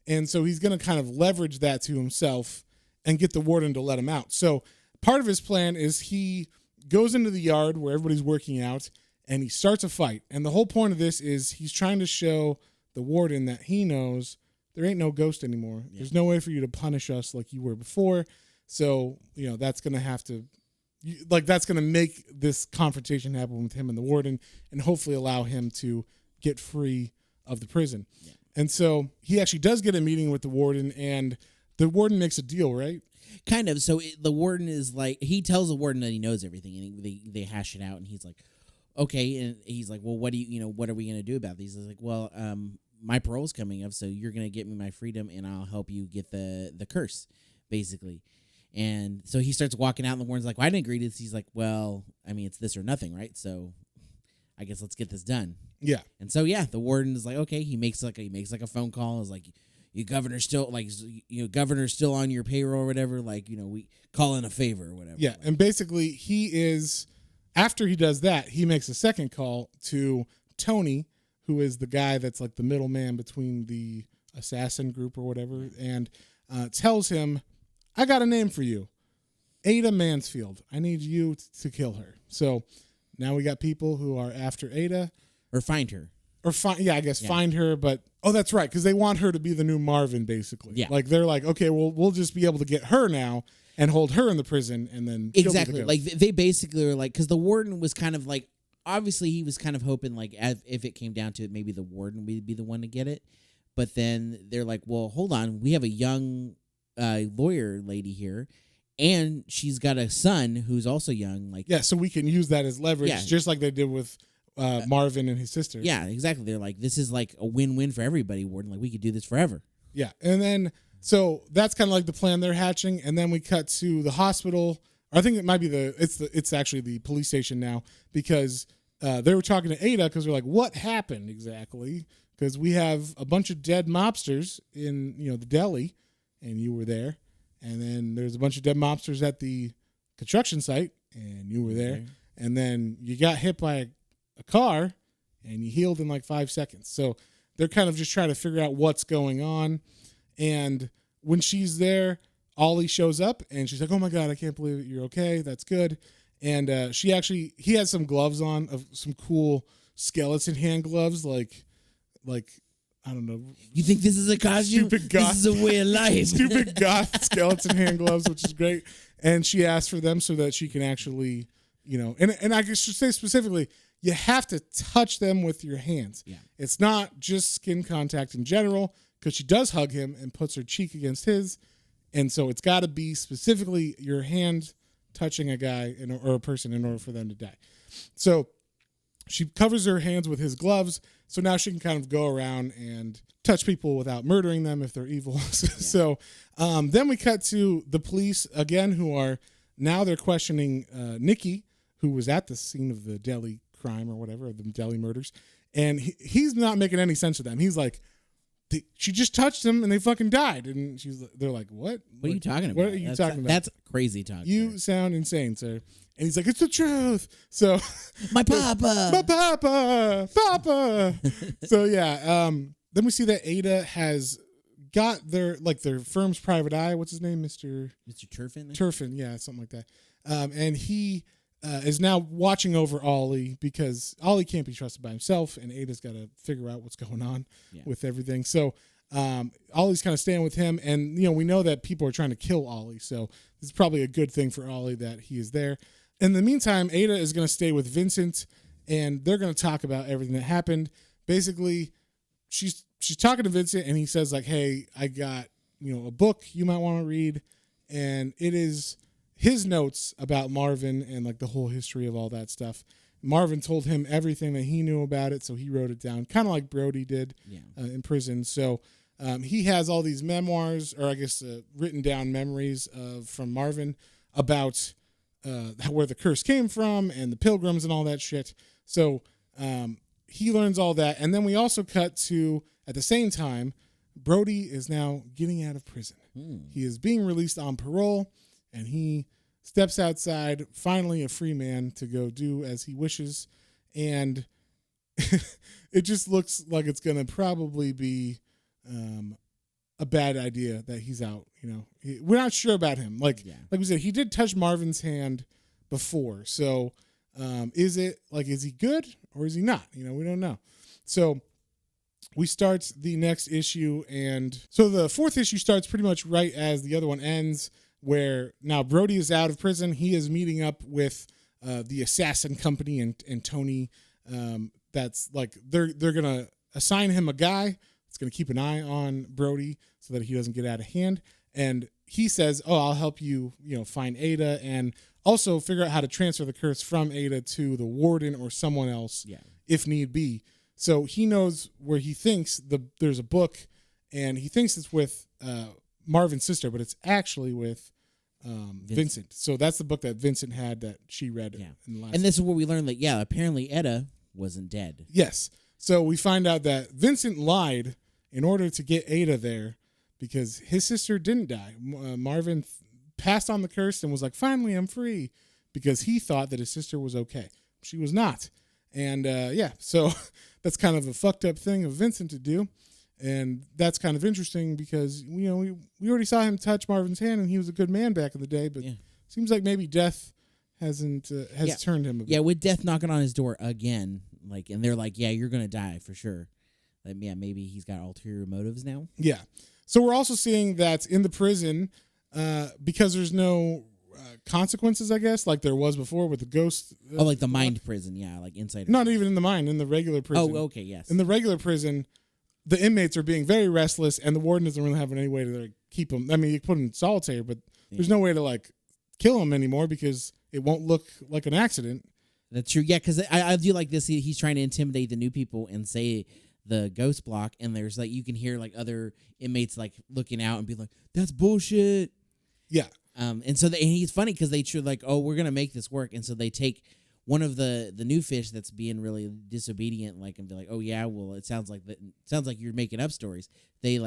And so he's going to kind of leverage that to himself and get the warden to let him out. So part of his plan is he goes into the yard where everybody's working out and he starts a fight. And the whole point of this is he's trying to show the warden that he knows there ain't no ghost anymore. Yeah. There's no way for you to punish us like you were before. So, that's going to have to like that's going to make this confrontation happen with him and the warden, and hopefully allow him to get free of the prison. Yeah. And so he actually does get a meeting with the warden, and the warden makes a deal, right? Kind of. So the warden is like, he tells the warden that he knows everything, and they hash it out, and he's like, okay, and he's like, well, what are we gonna do about these? He's like, well, my parole's coming up, so you're gonna get me my freedom, and I'll help you get the curse, basically. And so he starts walking out, and the warden's like, well, I didn't agree to this. He's like, well, I mean, it's this or nothing, right? So I guess let's get this done. Yeah. And so the warden is like, okay, he makes like a phone call. Is like, your governor's still governor's still on your payroll or whatever. Like, we call in a favor or whatever. Yeah, and basically he is, after he does that, he makes a second call to Tony, who is the guy that's like the middleman between the assassin group or whatever, and tells him, I got a name for you, Ada Mansfield. I need you to kill her. So now we got people who are after Ada. Or find her. Or find her, but that's right, because they want her to be the new Marvin, basically. Yeah. Like they're like, okay, well, we'll just be able to get her now and hold her in the prison, and then exactly. Like they basically are like, because the warden was kind of like, obviously he was kind of hoping like, if it came down to it, maybe the warden would be the one to get it, but then they're like, well, hold on, we have a young lawyer lady here, and she's got a son who's also young. Like, so we can use that as leverage, just like they did with Marvin and his sister. Yeah, exactly. They're like, this is like a win-win for everybody, warden. Like, we could do this forever. Yeah, and then so that's kind of like the plan they're hatching, and then we cut to the hospital. I think it might be it's actually the police station now, because they were talking to Ada, because they're like, what happened exactly? Because we have a bunch of dead mobsters in the deli, and you were there, and then there's a bunch of dead mobsters at the construction site, and you were there, and then you got hit by a car, and you healed in like 5 seconds. So they're kind of just trying to figure out what's going on. And when she's there, Ollie shows up, and she's like, oh my God, I can't believe it. You're okay. That's good. And he has some gloves on, of some cool skeleton hand gloves, like I don't know. You think this is a costume? Stupid goth. This is a way of life. Stupid goth skeleton hand gloves, which is great. And she asked for them so that she can actually, and I should say specifically, you have to touch them with your hands. Yeah. It's not just skin contact in general, because she does hug him and puts her cheek against his. And so it's got to be specifically your hand touching a guy or a person in order for them to die. So she covers her hands with his gloves, so now she can kind of go around and touch people without murdering them if they're evil. So then we cut to the police again, who are now they're questioning Nikki, who was at the scene of the deli crime or whatever, the deli murders, and he's not making any sense to them. He's like, she just touched him and they fucking died, and they're like, what? What are you talking about? What are you talking about? That's crazy talk. You sound insane, sir. And he's like, it's the truth. So my papa. So then we see that Ada has got their firm's private eye. What's his name? Mr. Turfin? Turfin, yeah, something like that. And he is now watching over Ollie, because Ollie can't be trusted by himself, and Ada's got to figure out what's going on with everything. So Ollie's kind of staying with him, and we know that people are trying to kill Ollie, so this is probably a good thing for Ollie that he is there. In the meantime, Ada is going to stay with Vincent, and they're going to talk about everything that happened. Basically, she's talking to Vincent, and he says like, hey, I got a book you might want to read, and it is his notes about Marvin and like the whole history of all that stuff. Marvin told him everything that he knew about it, so he wrote it down, kind of like Brody did in prison. So he has all these memoirs, or I guess written down memories from Marvin about where the curse came from and the pilgrims and all that shit. So he learns all that. And then we also cut to, at the same time, Brody is now getting out of prison. He is being released on parole, and he steps outside, finally a free man, to go do as he wishes. And it just looks like it's going to probably be a bad idea that he's out. We're not sure about him. Like we said, he did touch Marvin's hand before. So is he good or is he not? We don't know. So we start the next issue. And so the fourth issue starts pretty much right as the other one ends, where now Brody is out of prison. He is meeting up with the assassin company and Tony. That's like they're gonna assign him a guy that's gonna keep an eye on Brody so that he doesn't get out of hand. And he says, "Oh, I'll help you, find Ada and also figure out how to transfer the curse from Ada to the warden or someone else, if need be." So he knows where he thinks there's a book, and he thinks it's with Marvin's sister, but it's actually with Vincent. So that's the book that Vincent had that she read. In the last. And this is where we learned that apparently Etta wasn't dead. Yes. So we find out that Vincent lied in order to get Ada there because his sister didn't die. Marvin passed on the curse and was like, "Finally, I'm free," because he thought that his sister was okay. She was not. And so that's kind of a fucked up thing of Vincent to do. And that's kind of interesting because, we already saw him touch Marvin's hand and he was a good man back in the day, but seems like maybe death has turned him a bit. Yeah, with death knocking on his door again, and they're like, "Yeah, you're going to die for sure." Maybe he's got ulterior motives now. Yeah. So we're also seeing that in the prison, because there's no consequences, I guess, like there was before with the ghost. Like the mind prison, like inside. Not even in the mind, in the regular prison. Oh, okay, yes. In the regular prison, the inmates are being very restless, and the warden doesn't really have any way to keep them. I mean, you put them in solitary, but there's no way to kill them anymore because it won't look like an accident. That's true. Yeah, because I do like this. He's trying to intimidate the new people and say the ghost block, and there's you can hear other inmates looking out and be like, "That's bullshit." Yeah. And so he's funny because they should "Oh, we're gonna make this work," and so they take one of the new fish that's being really disobedient, and be like, "Oh yeah, well it sounds like you're making up stories." They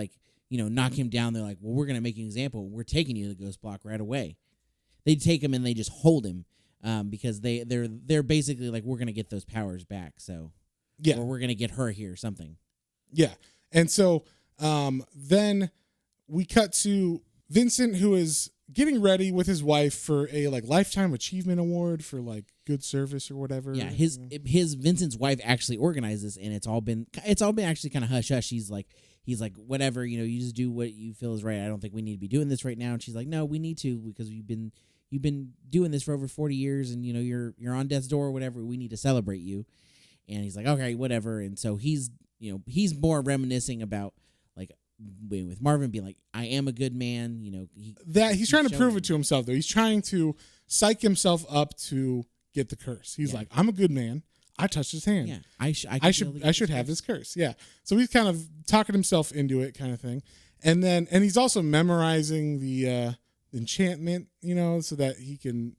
knock him down. They're like, "Well, we're gonna make an example. We're taking you to the ghost block right away." They take him and they just hold him because they're basically we're gonna get those powers back. So or we're gonna get her here or something. Yeah, and so then we cut to Vincent, who is getting ready with his wife for a lifetime achievement award for good service or whatever. Yeah, his Vincent's wife actually organized this, and it's all been actually kind of hush hush. He's like, "Whatever, you just do what you feel is right. I don't think we need to be doing this right now." And she's like, "No, we need to because you've been doing this for over 40 years, and you're on death's door or whatever. We need to celebrate you." And he's like, "Okay, whatever." And so he's more reminiscing about with Marvin being like, "I am a good man," he's trying to prove it to himself though. He's trying to psych himself up to get the curse. He's like, "I'm a good man. I touched his hand. Yeah, I should have this curse." Yeah. So he's kind of talking himself into it, kind of thing. And he's also memorizing the enchantment, so that he can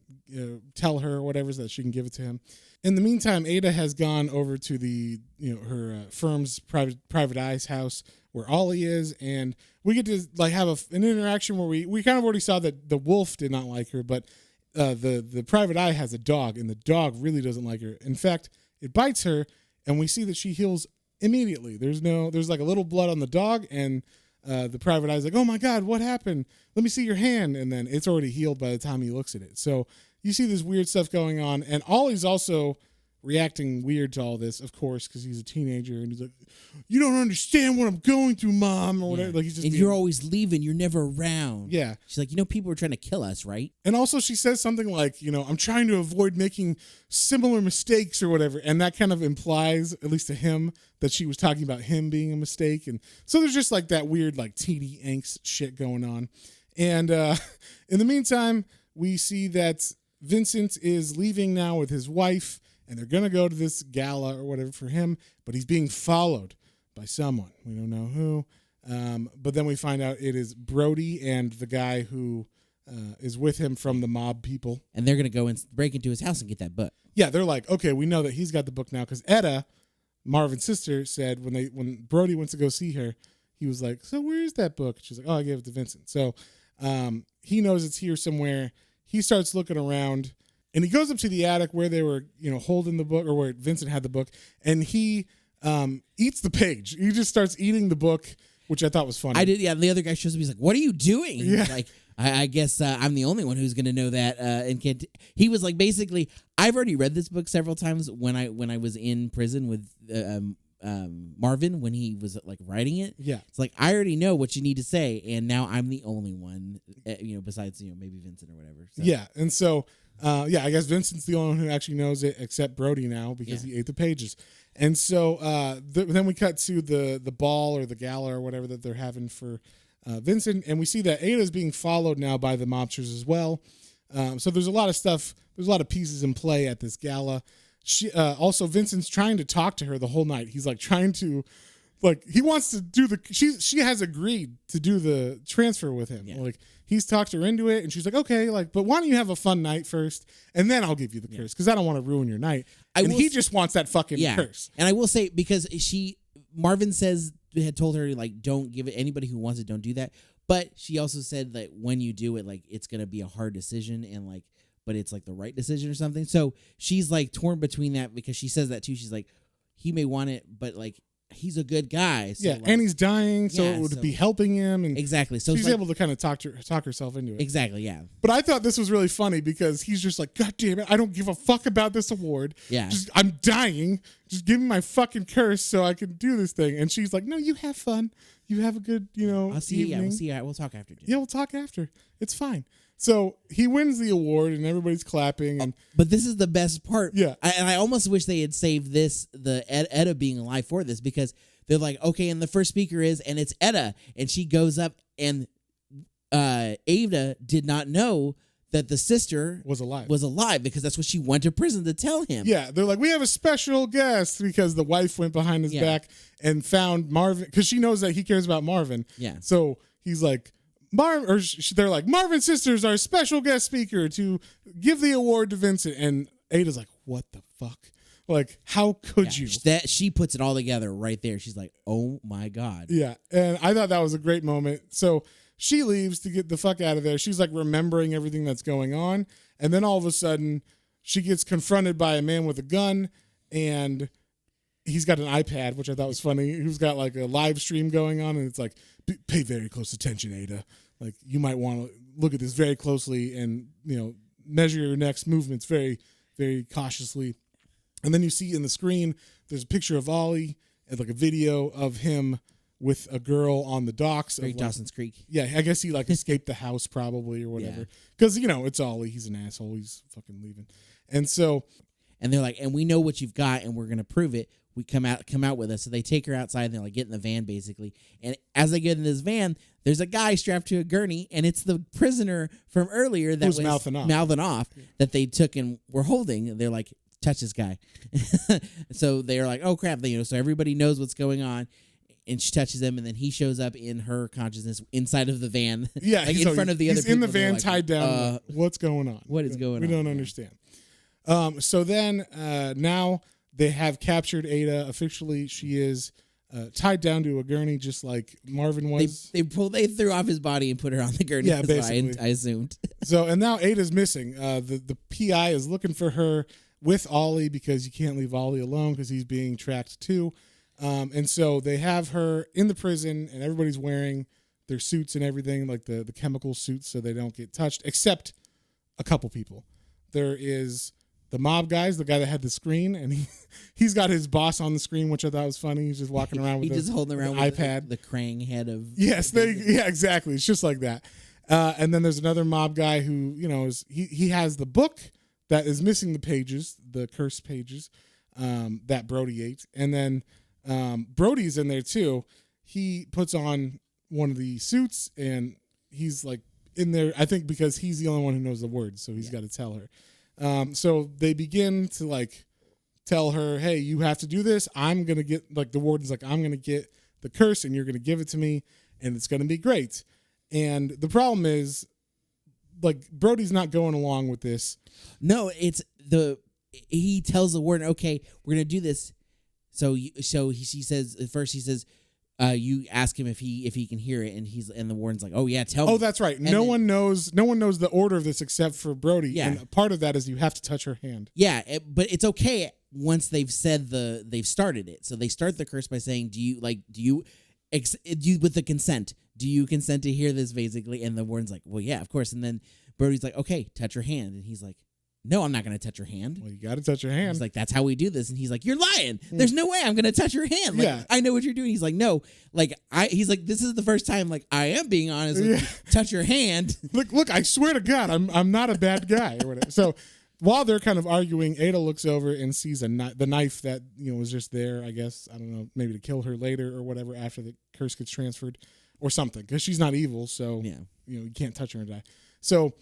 tell her or whatever so that she can give it to him. In the meantime, Ada has gone over to the her firm's private eye's house where Ollie is, and we get to have an interaction where we kind of already saw that the wolf did not like her, but the private eye has a dog, and the dog really doesn't like her. In fact, it bites her, and we see that she heals immediately. There's a little blood on the dog, and the private eye's like, "Oh my God, what happened? Let me see your hand." And then it's already healed by the time he looks at it. So you see this weird stuff going on, and Ollie's also reacting weird to all this, of course, because he's a teenager, and he's like, "You don't understand what I'm going through, Mom," or whatever. He's just you're always leaving. You're never around. Yeah. She's like, people are trying to kill us, right? And also she says something like, "I'm trying to avoid making similar mistakes," or whatever. And that kind of implies, at least to him, that she was talking about him being a mistake. And so there's just that weird teeny angst shit going on. And in the meantime, we see that Vincent is leaving now with his wife, and they're going to go to this gala or whatever for him, but he's being followed by someone. We don't know who. But then we find out it is Brody and the guy who is with him from the mob people. And they're going to go and break into his house and get that book. Yeah, they're like, "Okay, we know that he's got the book now," because Etta, Marvin's sister, said when Brody went to go see her, he was like, "So where is that book?" She's like, "Oh, I gave it to Vincent." So he knows it's here somewhere. He starts looking around. And he goes up to the attic where they were, holding the book, or where Vincent had the book, and he eats the page. He just starts eating the book, which I thought was funny. I did, yeah. The other guy shows up. He's like, "What are you doing?" Yeah. Like, I guess I'm the only one who's going to know that. And he was like, basically, I've already read this book several times when I was in prison with Marvin when he was like writing it. Yeah. It's like, I already know what you need to say, and now I'm the only one, besides maybe Vincent or whatever. So. Yeah, and so I guess Vincent's the only one who actually knows it, except Brody now because he ate the pages. And so then we cut to the ball or the gala or whatever that they're having for Vincent, and we see that Ada's being followed now by the mobsters as well. So there's a lot of stuff. There's a lot of pieces in play at this gala. She also Vincent's trying to talk to her the whole night. He's like trying to, he wants to do she has agreed to do the transfer with him. Yeah. Like he's talked her into it, and she's like, okay, but why don't you have a fun night first, and then I'll give you the curse because I don't want to ruin your night. He just wants that fucking curse. And I will say, because Marvin had told her don't give it, anybody who wants it, don't do that. But she also said that when you do it, it's gonna be a hard decision, and but it's the right decision or something. So she's torn between that, because she says that too. She's like, he may want it, but he's a good guy. So and he's dying, so it would be helping him. And exactly. So she's able to kind of talk herself into it. Exactly, yeah. But I thought this was really funny because he's just like, God damn it, I don't give a fuck about this award. Yeah. I'm dying. Just give me my fucking curse so I can do this thing. And she's like, no, you have fun. You have a good, I'll see you. evening. Yeah, we'll see. We'll talk after. Yeah, we'll talk after. It's fine. So he wins the award, and everybody's clapping. And but this is the best part. Yeah. I almost wish they had saved the Etta being alive for this, because they're like, okay, and the first speaker is, and it's Etta, and she goes up, and Ada did not know that the sister was alive, because that's what she went to prison to tell him. Yeah, they're like, we have a special guest, because the wife went behind his back and found Marvin, because she knows that he cares about Marvin. Yeah. So he's like, they're like, Marvin's sister's our special guest speaker to give the award to Vincent. And Ada's like, what the fuck? How could you? She puts it all together right there. She's like, oh my God. Yeah. And I thought that was a great moment. So she leaves to get the fuck out of there. She's remembering everything that's going on. And then all of a sudden she gets confronted by a man with a gun, and he's got an iPad, which I thought was funny. Who's got a live stream going on, and it's like, pay very close attention, Ada. You might want to look at this very closely and, measure your next movements very, very cautiously. And then you see in the screen, there's a picture of Ollie and a video of him with a girl on the docks. Great Dawson's Creek. Yeah, I guess he escaped the house probably or whatever. Because, it's Ollie. He's an asshole. He's fucking leaving. And so. And they're like, and we know what you've got, and we're going to prove it. We come out with us. So they take her outside, and they're get in the van, basically. And as they get in this van, there's a guy strapped to a gurney, and it's the prisoner from earlier that was mouthing off that they took and were holding. And they're like, touch this guy. So they're like, oh crap, so everybody knows what's going on. And she touches him, and then he shows up in her consciousness inside of the van. Yeah, in front of the other people. He's in the van tied down. What's going on? What is going on? We don't understand. So then now they have captured Ada officially. She is tied down to a gurney, just like Marvin was. They threw off his body and put her on the gurney. Yeah, basically. I assumed. So, and now Ada's missing. The PI is looking for her with Ollie, because you can't leave Ollie alone because he's being tracked too. And so they have her in the prison, and everybody's wearing their suits and everything, the chemical suits, so they don't get touched, except a couple people. There is the mob guys, the guy that had the screen, and he's got his boss on the screen, which I thought was funny. He's just walking around with just holding around with iPad, the Krang head of. Yes, exactly. It's just like that. And then there's another mob guy who he has the book that is missing the pages, the cursed pages, that Brody ate, and then Brody's in there too. He puts on one of the suits, and he's in there, I think, because he's the only one who knows the words, so he's got to tell her. So they begin to tell her, hey, you have to do this. I'm going to get, the warden's I'm going to get the curse, and you're going to give it to me, and it's going to be great. And the problem is, Brody's not going along with this. No, he tells the warden, okay, we're going to do this. He says, you ask him if he can hear it, and the warden's like, oh yeah, tell me. Oh, that's right. No one knows the order of this except for Brody. Yeah. And part of that is you have to touch her hand. Yeah, but it's okay once they've said they've started it. So they start the curse by saying, do you with the consent? Do you consent to hear this, basically? And the warden's like, well, yeah, of course. And then Brody's like, okay, touch her hand, and he's like, no, I'm not going to touch her hand. Well, you got to touch her hand. He's like, that's how we do this. And he's like, you're lying. There's no way I'm going to touch your hand. Like, Yeah. I know what you're doing. He's like, no. Like, he's like, this is the first time, like, I am being honest with you. Touch your hand. Look, I swear to God, I'm not a bad guy or whatever. So while they're kind of arguing, Ada looks over and sees the knife that, was just there, I guess, I don't know, maybe to kill her later or whatever after the curse gets transferred or something, because she's not evil. So, you can't touch her and die. So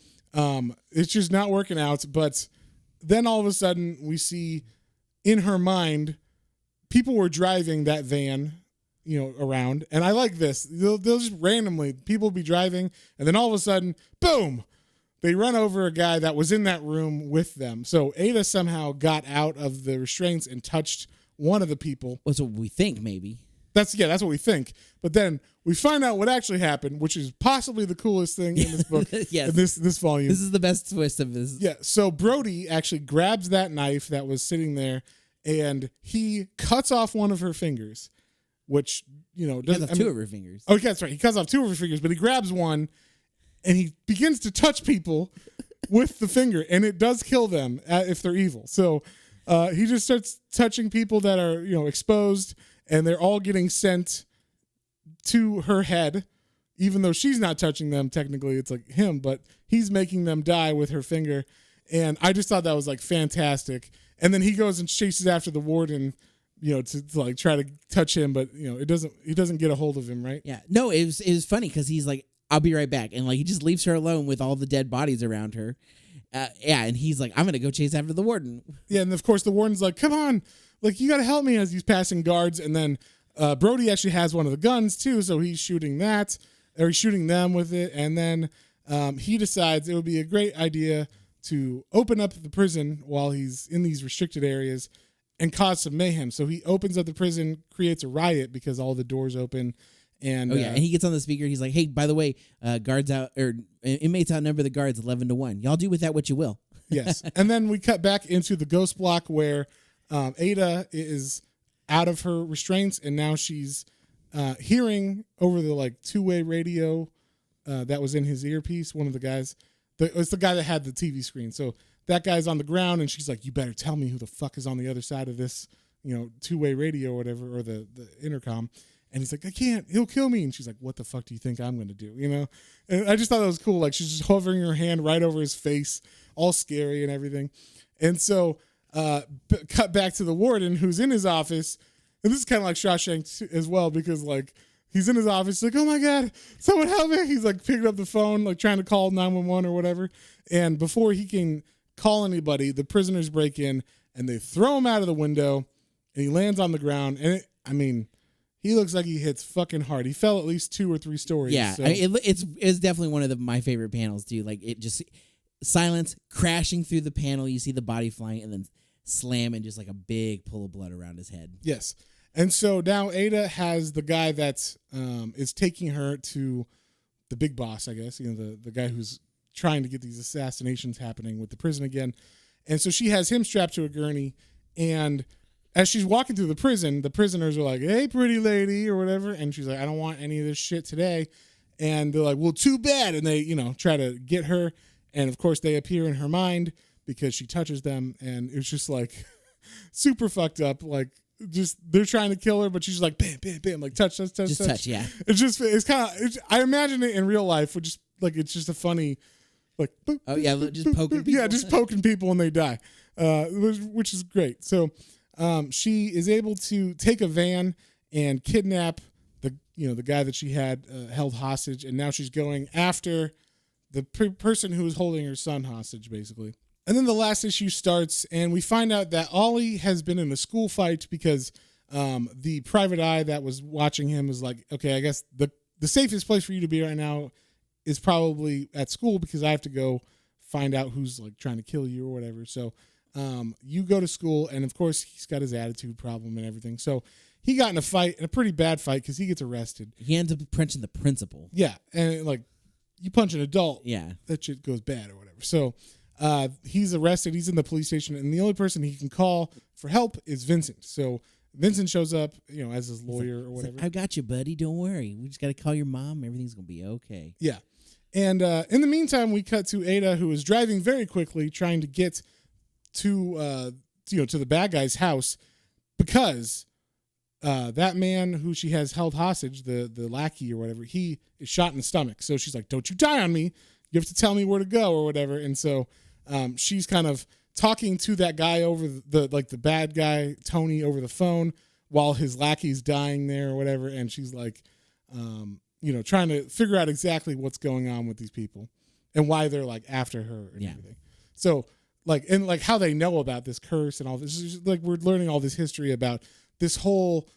it's just not working out. But then all of a sudden we see in her mind, people were driving that van, around. And I like this. They'll just randomly, people be driving. And then all of a sudden, boom, they run over a guy that was in that room with them. So Ada somehow got out of the restraints and touched one of the people. That's what we think, maybe. That's what we think. But then we find out what actually happened, which is possibly the coolest thing in this book. Yes. In this volume. This is the best twist of this. Yeah. So Brody actually grabs that knife that was sitting there and he cuts off one of her fingers, which, doesn't have two of her fingers. Oh, that's right. He cuts off two of her fingers, but he grabs one and he begins to touch people with the finger, and it does kill them if they're evil. So he just starts touching people that are, exposed, and they're all getting sent to her head, even though she's not touching them. Technically, it's like him, but he's making them die with her finger. And I just thought that was like fantastic. And then he goes and chases after the warden, to like try to touch him, but he doesn't get a hold of him, right? Yeah. No, it was funny because he's like, I'll be right back. And like, he just leaves her alone with all the dead bodies around her. And he's like, I'm going to go chase after the warden. Yeah. And of course the warden's like, come on, like you got to help me, as he's passing guards. And then Brody actually has one of the guns too. So he's shooting he's shooting them with it. And then he decides it would be a great idea to open up the prison while he's in these restricted areas and cause some mayhem. So he opens up the prison, creates a riot because all the doors open. And and he gets on the speaker. He's like, "Hey, by the way, guards out or inmates outnumber the guards 11-1. Y'all do with that what you will." Yes, and then we cut back into the ghost block where Ada is out of her restraints, and now she's hearing over the like two-way radio that was in his earpiece. One of the guys, it's the guy that had the TV screen. So that guy's on the ground, and she's like, "You better tell me who the fuck is on the other side of this, two-way radio or whatever, or the intercom." And he's like, I can't, he'll kill me. And she's like, what the fuck do you think I'm going to do? And I just thought that was cool. Like she's just hovering her hand right over his face, all scary and everything. And so cut back to the warden who's in his office. And this is kind of like Shawshank as well, because like he's in his office like, oh my God, someone help me. He's like picking up the phone, like trying to call 911 or whatever. And before he can call anybody, the prisoners break in and they throw him out of the window and he lands on the ground. And he looks like he hits fucking hard. He fell at least 2 or 3 stories. Yeah, so. it's definitely one of my favorite panels too. Like it just silence crashing through the panel. You see the body flying and then slam and just like a big pool of blood around his head. Yes, and so now Ada has the guy that is taking her to the big boss, I guess. The guy who's trying to get these assassinations happening with the prison again, and so she has him strapped to a gurney and. As she's walking through the prison, the prisoners are like, hey, pretty lady, or whatever. And she's like, I don't want any of this shit today. And they're like, well, too bad. And they, try to get her. And, of course, they appear in her mind because she touches them. And it's just, like, super fucked up. Like, just they're trying to kill her, but she's like, bam, bam, bam. Like, touch. Just touch, yeah. It's kind of, I imagine it in real life, which is, like, it's just a funny, like, boop, oh, yeah, just poking people. Yeah, just poking people when they die, which is great. So, she is able to take a van and kidnap the guy that she had held hostage, and now she's going after the person who was holding her son hostage, basically. And then the last issue starts, and we find out that Ollie has been in a school fight because the private eye that was watching him was like, okay, I guess the safest place for you to be right now is probably at school because I have to go find out who's like trying to kill you or whatever. So you go to school, and of course he's got his attitude problem and everything. So he got in a pretty bad fight because he gets arrested. He ends up punching the principal. Yeah, and like you punch an adult, yeah, that shit goes bad or whatever. So he's arrested. He's in the police station, and the only person he can call for help is Vincent. So Vincent shows up, as his lawyer or whatever. Like, I got you, buddy. Don't worry. We just got to call your mom. Everything's gonna be okay. Yeah. And in the meantime, we cut to Ada, who is driving very quickly, trying to get to to the bad guy's house, because that man who she has held hostage, the lackey or whatever, he is shot in the stomach. So she's like, "Don't you die on me! You have to tell me where to go or whatever." And so she's kind of talking to that guy over the bad guy Tony over the phone while his lackey's dying there or whatever, and she's like, trying to figure out exactly what's going on with these people and why they're like after her and everything. So and how they know about this curse and all this. It's just, like, we're learning all this history about this whole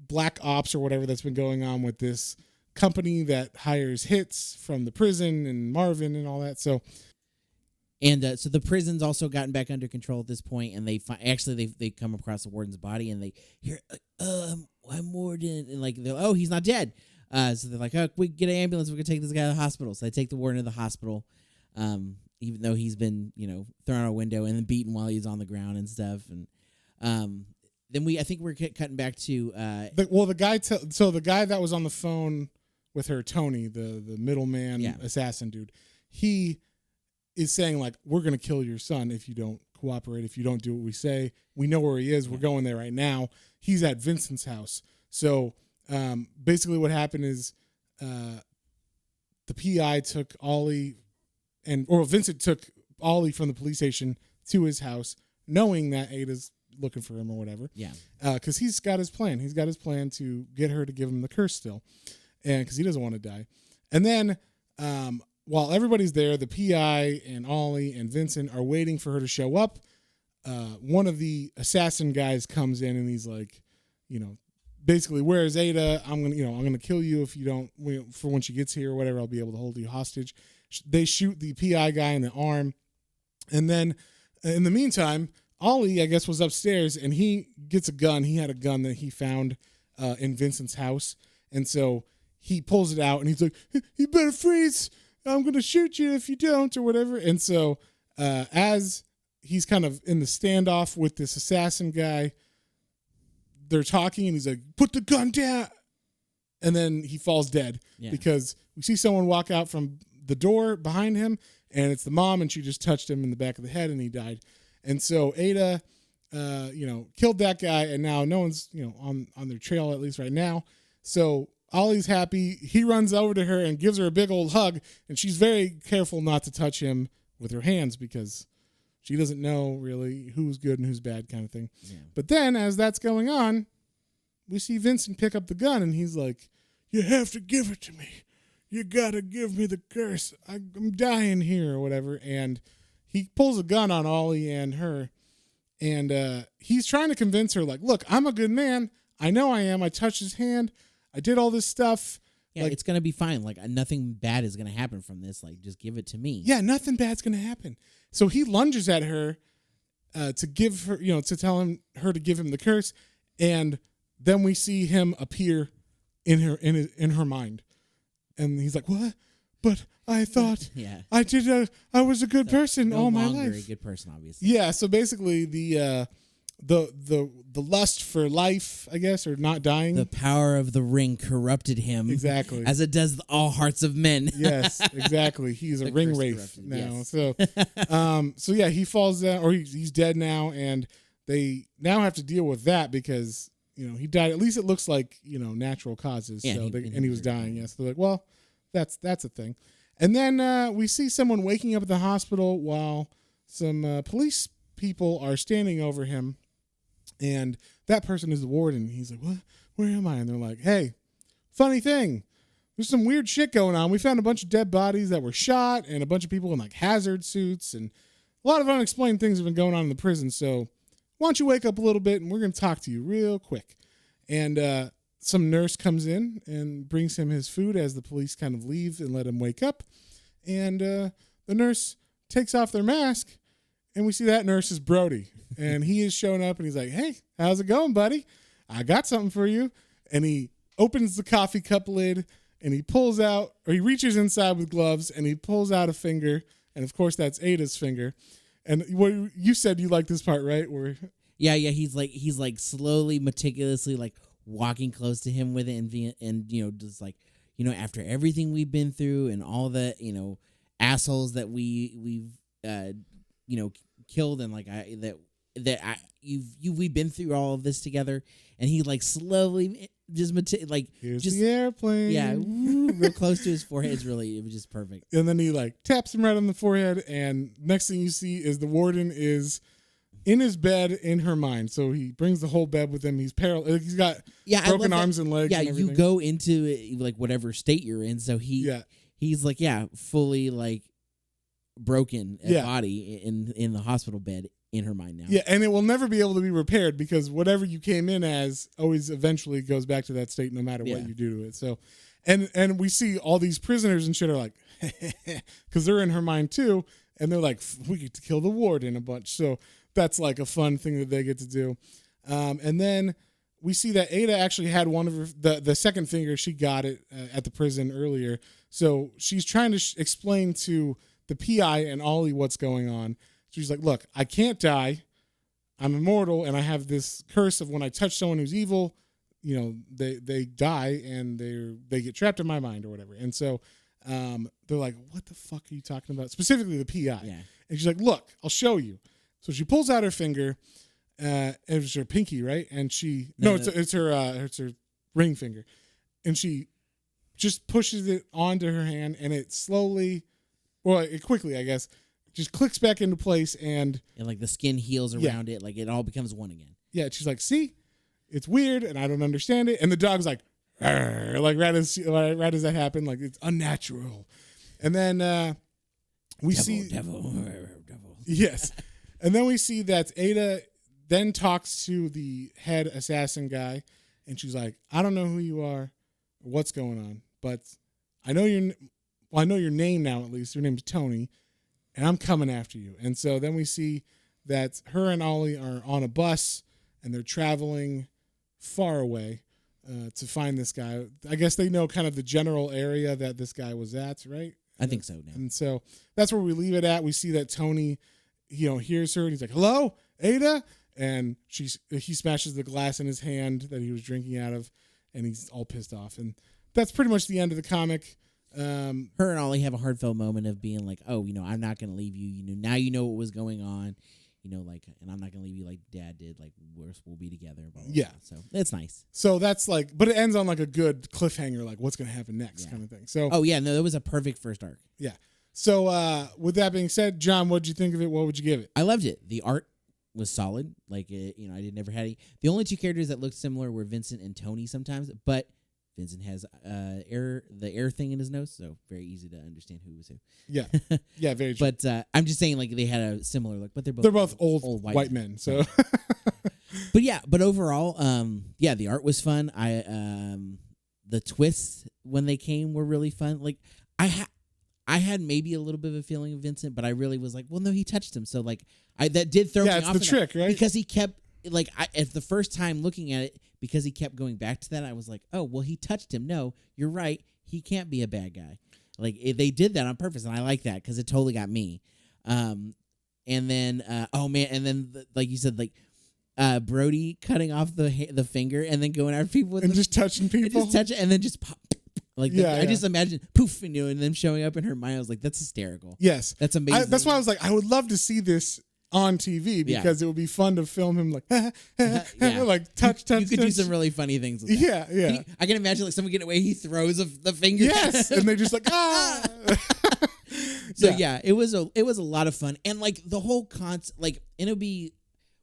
black ops or whatever that's been going on with this company that hires hits from the prison and Marvin and all that. So. And so the prison's also gotten back under control at this point, and they they come across the warden's body, and they hear, I'm Warden, and like, they're, oh, he's not dead. So they're like, oh, we get an ambulance, we're gonna take this guy to the hospital. So they take the warden to the hospital, even though he's been thrown out a window and then beaten while he's on the ground and stuff. And then I think we're cutting back to the guy. So the guy that was on the phone with her, Tony, the middleman assassin dude, he is saying, like, we're going to kill your son if you don't cooperate, if you don't do what we say. We know where he is. We're going there right now. He's at Vincent's house. So basically what happened is the PI took Ollie Vincent took Ollie from the police station to his house, knowing that Ada's looking for him or whatever. Yeah. Because he's got his plan. He's got his plan to get her to give him the curse still. And because he doesn't want to die. And then while everybody's there, the PI and Ollie and Vincent are waiting for her to show up. One of the assassin guys comes in and he's like, basically, where's Ada? I'm gonna kill you if you don't. For when she gets here or whatever, I'll be able to hold you hostage. They shoot the PI guy in the arm, and then in the meantime, Ollie, I guess, was upstairs and he gets a gun. He had a gun that he found in Vincent's house, and so he pulls it out and he's like, "You better freeze! I'm going to shoot you if you don't," or whatever. And so as he's kind of in the standoff with this assassin guy, they're talking and he's like, "Put the gun down." And then he falls dead because we see someone walk out from the door behind him, and it's the mom, and she just touched him in the back of the head and he died. And so Ada, killed that guy, and now no one's, on their trail, at least right now. So Ollie's happy. He runs over to her and gives her a big old hug, and she's very careful not to touch him with her hands because she doesn't know really who's good and who's bad, kind of thing. Yeah. But then as that's going on, we see Vincent pick up the gun, and he's like, "You have to give it to me. You got to give me the curse. I'm dying here," or whatever. And he pulls a gun on Ollie and her, and he's trying to convince her, like, "Look, I'm a good man. I know I am. I touched his hand. I did all this stuff. Yeah, like, it's going to be fine. Like, nothing bad is going to happen from this. Like, just give it to me." Yeah, nothing bad's going to happen. So he lunges at her to give her, to tell her to give him the curse. And then we see him appear in her mind. And he's like, "What? But I thought I was a good person all my life." No longer a good person, obviously. Yeah, so basically the lust for life, I guess, or not dying. The power of the ring corrupted him. Exactly. As it does all hearts of men. Yes, exactly. He's a ring wraith now. Yes. So yeah, he falls down, or he's dead now, and they now have to deal with that because, he died. At least it looks like, natural causes. Yeah, and he was dying. Yes. They're like, well, that's a thing. And then we see someone waking up at the hospital while some police people are standing over him. And that person is the warden. He's like, "What? Where am I?" And they're like, "Hey, funny thing. There's some weird shit going on. We found a bunch of dead bodies that were shot and a bunch of people in like hazard suits. And a lot of unexplained things have been going on in the prison. So why don't you wake up a little bit and we're going to talk to you real quick." And some nurse comes in and brings him his food as the police kind of leave and let him wake up. And the nurse takes off their mask. And we see that nurse is Brody. And he is showing up and he's like, "Hey, how's it going, buddy? I got something for you." And he opens the coffee cup lid and he pulls out, or he reaches inside with gloves and he pulls out a finger. And of course, that's Ada's finger. And what you said, you like this part, right? Where yeah, he's like slowly, meticulously like walking close to him with it and just like, after everything we've been through and all the, assholes that we've killed, and like we've been through all of this together, and he like slowly just Here's just the airplane. yeah, real close to his forehead. It was just perfect. And then he like taps him right on the forehead, and next thing you see is the warden is in his bed in her mind. So he brings the whole bed with him. He's paralyzed. He's got broken arms and legs. Yeah, and you go into it, like whatever state you're in. So he's like fully like broken body in the hospital bed in her mind now. Yeah, and it will never be able to be repaired because whatever you came in as always eventually goes back to that state no matter what you do to it. So, and we see all these prisoners and shit are like, because they're in her mind too, and they're like, we get to kill the warden a bunch. So that's like a fun thing that they get to do. And then we see that Ada actually had one of her, the second finger, she got it at the prison earlier. So she's trying to explain to the PI and Ollie what's going on. She's like, look, I can't die. I'm immortal, and I have this curse of when I touch someone who's evil, they die and they get trapped in my mind or whatever. And so they're like, what the fuck are you talking about? Specifically the PI. Yeah. And she's like, look, I'll show you. So she pulls out her finger. It was her pinky, right? And it's her ring finger. And she just pushes it onto her hand, and it quickly, I guess, just clicks back into place, and like the skin heals around it, like it all becomes one again. Yeah, she's like, see, it's weird, and I don't understand it. And the dog's like, like right as that happened, like it's unnatural. And then we see devil. Yes, and then we see that Ada then talks to the head assassin guy, and she's like, I don't know who you are or what's going on, but I know your name now, at least. Your name's Tony, and I'm coming after you. And so then we see that her and Ollie are on a bus, and they're traveling far away to find this guy. I guess they know kind of the general area that this guy was at, right? I think so now. And so that's where we leave it at. We see that Tony, hears her, and he's like, hello, Ada? And he smashes the glass in his hand that he was drinking out of, and he's all pissed off. And that's pretty much the end of the comic. Her and Ollie have a heartfelt moment of being like, oh, I'm not going to leave you. Now you know what was going on. And I'm not going to leave you like Dad did. Like, we'll be together. Blah, blah, yeah. Blah. So that's nice. So that's like, but it ends on like a good cliffhanger, like what's going to happen next kind of thing. So, oh, yeah. No, that was a perfect first arc. Yeah. So with that being said, John, what'd you think of it? What would you give it? I loved it. The art was solid. Like, I never had any. The only two characters that looked similar were Vincent and Tony sometimes, but Vincent has the air thing in his nose, so very easy to understand who was who. Yeah, yeah, very true. But I'm just saying, like, they had a similar look, but they're both old white men. So, but overall, the art was fun. The twists when they came were really fun. Like, I had maybe a little bit of a feeling of Vincent, but I really was like, well, no, he touched him. So like, that did throw me off. Yeah, it's the trick, right? Because he kept at the first time looking at it. Because he kept going back to that, I was like, oh, well, he touched him. No, you're right. He can't be a bad guy. Like, they did that on purpose, and I like that because it totally got me. And then, like you said, like, Brody cutting off the finger and then going after people. And just touching people. Just touch it and then just pop. Like, I just imagine, poof, and them showing up in her mind. I was like, that's hysterical. Yes. That's amazing. That's why I was like, I would love to see this on TV because it would be fun to film him like like touch. You could do some really funny things with that. Yeah. I can imagine like someone getting away, he throws the finger. Yes, and they just like So it was a lot of fun, and like the whole concept, like, and it'll be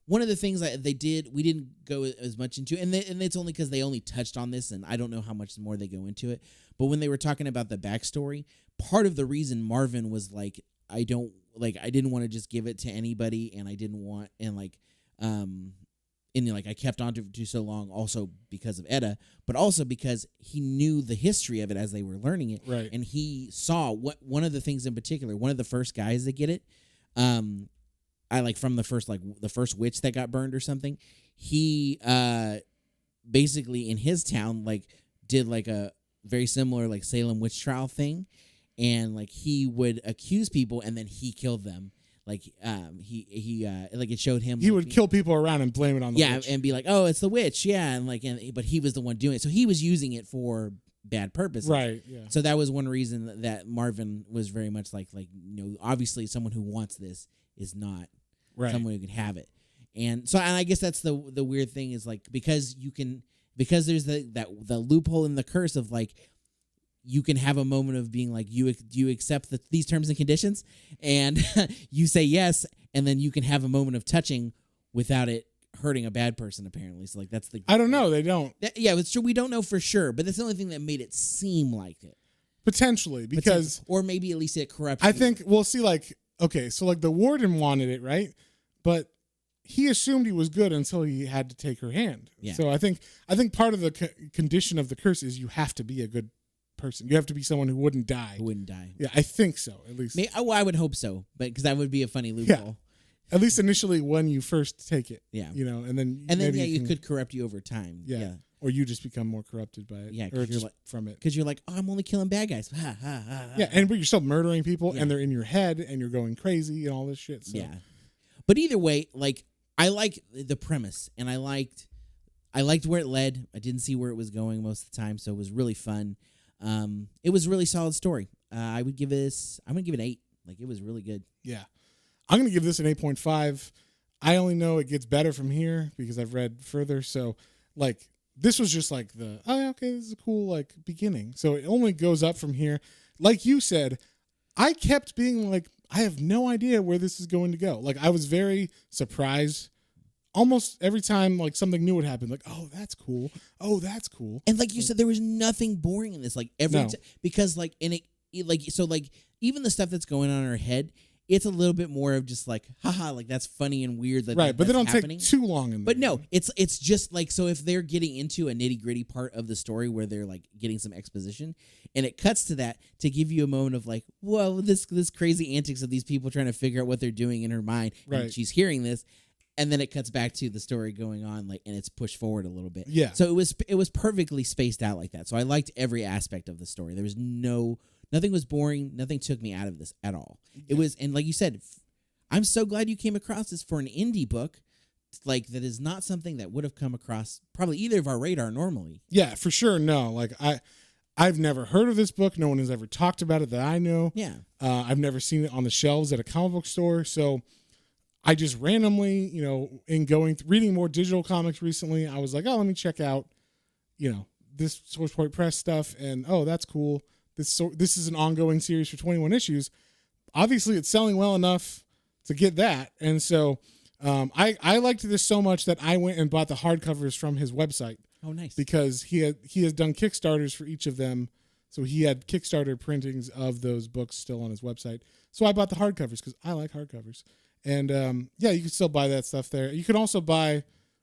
one of the things that they did. We didn't go as much into, and it's only because they only touched on this, and I don't know how much more they go into it. But when they were talking about the backstory, part of the reason Marvin was like, I didn't want to just give it to anybody, and I didn't want, I kept on to so long also because of Etta, but also because he knew the history of it as they were learning it. Right. And he saw one of the things in particular, one of the first guys that get it, I like from the first witch that got burned or something, he basically in his town, like, did like a very similar like Salem witch trial thing. And like he would accuse people, and then he killed them. Like he like it showed him. He would kill people around and blame it on the witch. And be like, oh, it's the witch, and but he was the one doing it. So he was using it for bad purposes. Right. Yeah. So that was one reason that Marvin was very much like obviously someone who wants this is not someone who can have it. And so, and I guess that's the weird thing is like because there's the loophole in the curse of like you can have a moment of being like you accept these terms and conditions, and you say yes, and then you can have a moment of touching without it hurting a bad person. Apparently, so like that's the I don't know. They don't. Yeah, it's true. We don't know for sure, but that's the only thing that made it seem like it. Potentially, because or maybe at least it corrupts. I think we'll see. Like, okay, so like the warden wanted it, right? But he assumed he was good until he had to take her hand. Yeah. So I think part of the condition of the curse is you have to be a good person. You have to be someone who wouldn't die. Yeah, I think so. At least. I would hope so, but because that would be a funny loophole. Yeah. At least initially when you first take it. Yeah. And then it could corrupt you over time. Yeah. Or you just become more corrupted by it. Yeah. Or just from it. Because you're like, oh, I'm only killing bad guys. Yeah, but you're still murdering people, and they're in your head, and you're going crazy and all this shit. So. Yeah. But either way, like I like the premise, and I liked where it led. I didn't see where it was going most of the time, so it was really fun. It was a really solid story. I'm gonna give it an 8. Like it was really good. Yeah. I'm gonna give this an 8.5. I only know it gets better from here because I've read further. So like this was just like this is a cool like beginning. So it only goes up from here. Like you said, I kept being like, I have no idea where this is going to go. Like I was very surprised almost every time like something new would happen. Like, oh, that's cool. Oh, that's cool. And like you said, there was nothing boring in this. Like because like in it like so like even the stuff that's going on in her head, it's a little bit more of just like, haha, like that's funny and weird. But they don't take too long in there. But no, it's just like, so if they're getting into a nitty gritty part of the story where they're like getting some exposition, and it cuts to that to give you a moment of like, whoa, this crazy antics of these people trying to figure out what they're doing in her mind, and she's hearing this, and then it cuts back to the story going on, like, and it's pushed forward a little bit. Yeah. So it was perfectly spaced out like that. So I liked every aspect of the story. There was nothing was boring. Nothing took me out of this at all. It was, and like you said, I'm so glad you came across this for an indie book, like that is not something that would have come across probably either of our radar normally. Yeah, for sure. No, like I've never heard of this book. No one has ever talked about it that I know. Yeah. I've never seen it on the shelves at a comic book store. So I just randomly, in reading more digital comics recently, I was like, oh, let me check out, this Source Point Press stuff. And, oh, that's cool. This is an ongoing series for 21 issues. Obviously, it's selling well enough to get that. And so I liked this so much that I went and bought the hardcovers from his website. Oh, nice. Because he has done Kickstarters for each of them. So he had Kickstarter printings of those books still on his website. So I bought the hardcovers because I like hardcovers. And you can still buy that stuff there. You can also buy, I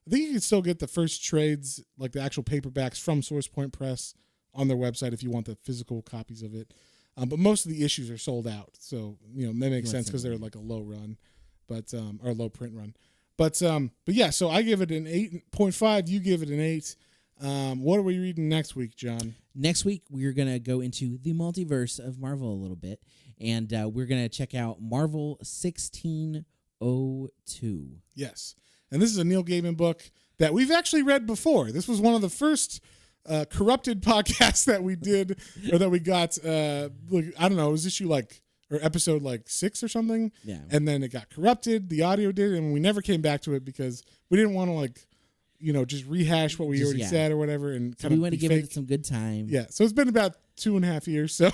think you can still get the first trades, like the actual paperbacks from Source Point Press on their website if you want the physical copies of it. But most of the issues are sold out. So, that makes sense because they're like a low run, or a low print run. But yeah, so I give it an 8.5. You give it an 8. What are we reading next week, John? Next week, we're going to go into the multiverse of Marvel a little bit. And we're going to check out Marvel 1602. Yes. And this is a Neil Gaiman book that we've actually read before. This was one of the first corrupted podcasts that we did, or that we got, I don't know, it was issue or episode 6 or something. Yeah. And then it got corrupted, the audio did, and we never came back to it because we didn't want to just rehash what we already said or whatever. And so we want to give it some good time. Yeah. So it's been about 2.5 years. So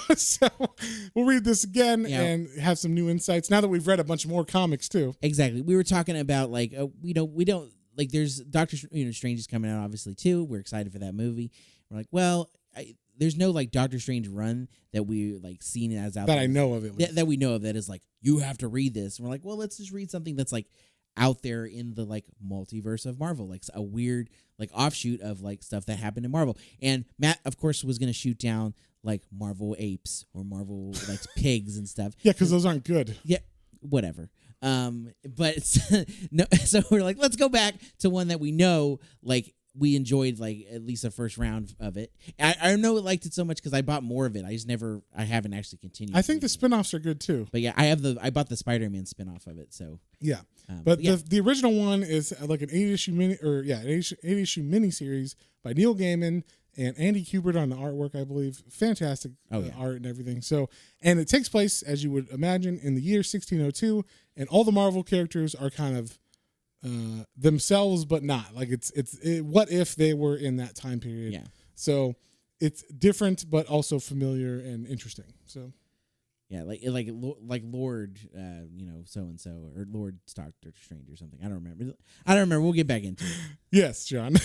we'll read this again and have some new insights now that we've read a bunch more comics too. Exactly. We were talking about we don't like, there's Doctor Strange is coming out obviously too. We're excited for that movie. We're like, well, there's no Doctor Strange run that we seen as out that there. I know of it. That we know of that is you have to read this. And we're like, well, let's just read something that's out there in the multiverse of Marvel, a weird offshoot of stuff that happened in Marvel. And Matt, of course, was going to shoot down Marvel apes or Marvel pigs and stuff. Yeah, because those aren't good. Yeah, whatever. But no, so we're like, let's go back to one that we know we enjoyed at least the first round of it. I know I liked it so much because I bought more of it. I haven't actually continued. I think the spinoffs are good too. But yeah, I bought the Spider-Man spinoff of it. So yeah, but the original one is an 8-issue mini, or 8-issue mini series by Neil Gaiman and Andy Kubert on the artwork, I believe. Fantastic art and everything. So, and it takes place, as you would imagine, in the year 1602, and all the Marvel characters are kind of themselves, but not. Like it's what if they were in that time period? Yeah. So it's different, but also familiar and interesting. So. Yeah, like Lord, so and so, or Lord Doctor Strange or something. I don't remember. We'll get back into it. Yes, John.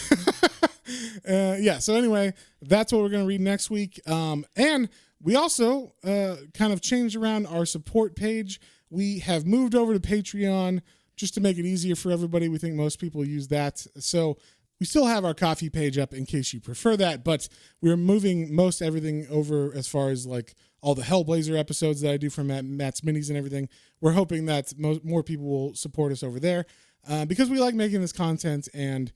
Yeah. So anyway, that's what we're gonna read next week. And we also kind of changed around our support page. We have moved over to Patreon just to make it easier for everybody. We think most people use that. So we still have our coffee page up in case you prefer that, but we're moving most everything over as far as like all the Hellblazer episodes that I do from Matt's Minis and everything. We're hoping that more people will support us over there because we like making this content, and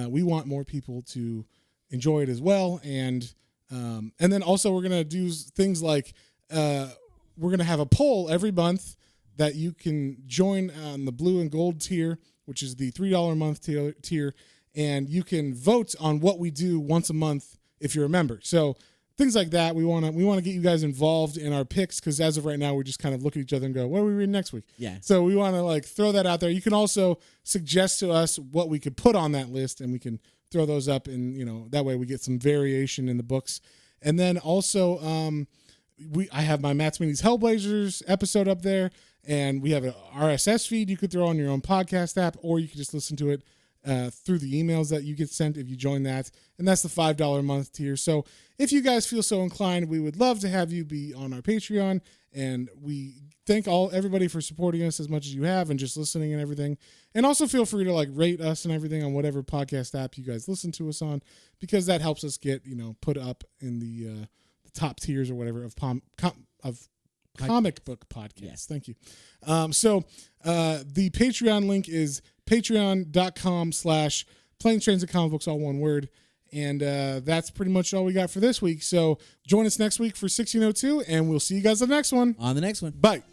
we want more people to enjoy it as well. And then also we're going to do things like we're going to have a poll every month that you can join on the blue and gold tier, which is the $3 a month tier, and you can vote on what we do once a month if you're a member. So things like that. We want to get you guys involved in our picks, because as of right now, we just kind of look at each other and go, what are we reading next week? Yeah. So we want to like throw that out there. You can also suggest to us what we could put on that list, and we can throw those up, and that way we get some variation in the books. And then also I have my Matt's Minis Hellblazers episode up there, and we have an RSS feed you could throw on your own podcast app, or you could just listen to it through the emails that you get sent if you join that. And that's the $5 a month tier. So if you guys feel so inclined, we would love to have you be on our Patreon. And we thank everybody for supporting us as much as you have and just listening and everything. And also feel free to like rate us and everything on whatever podcast app you guys listen to us on, because that helps us get, put up in the top tiers or whatever of comic book podcasts. Yes. Thank you. So the Patreon link is patreon.com/Planes, Trains, and Comic Books, all one word. And that's pretty much all we got for this week. So join us next week for 1602, and we'll see you guys on the next one. On the next one. Bye.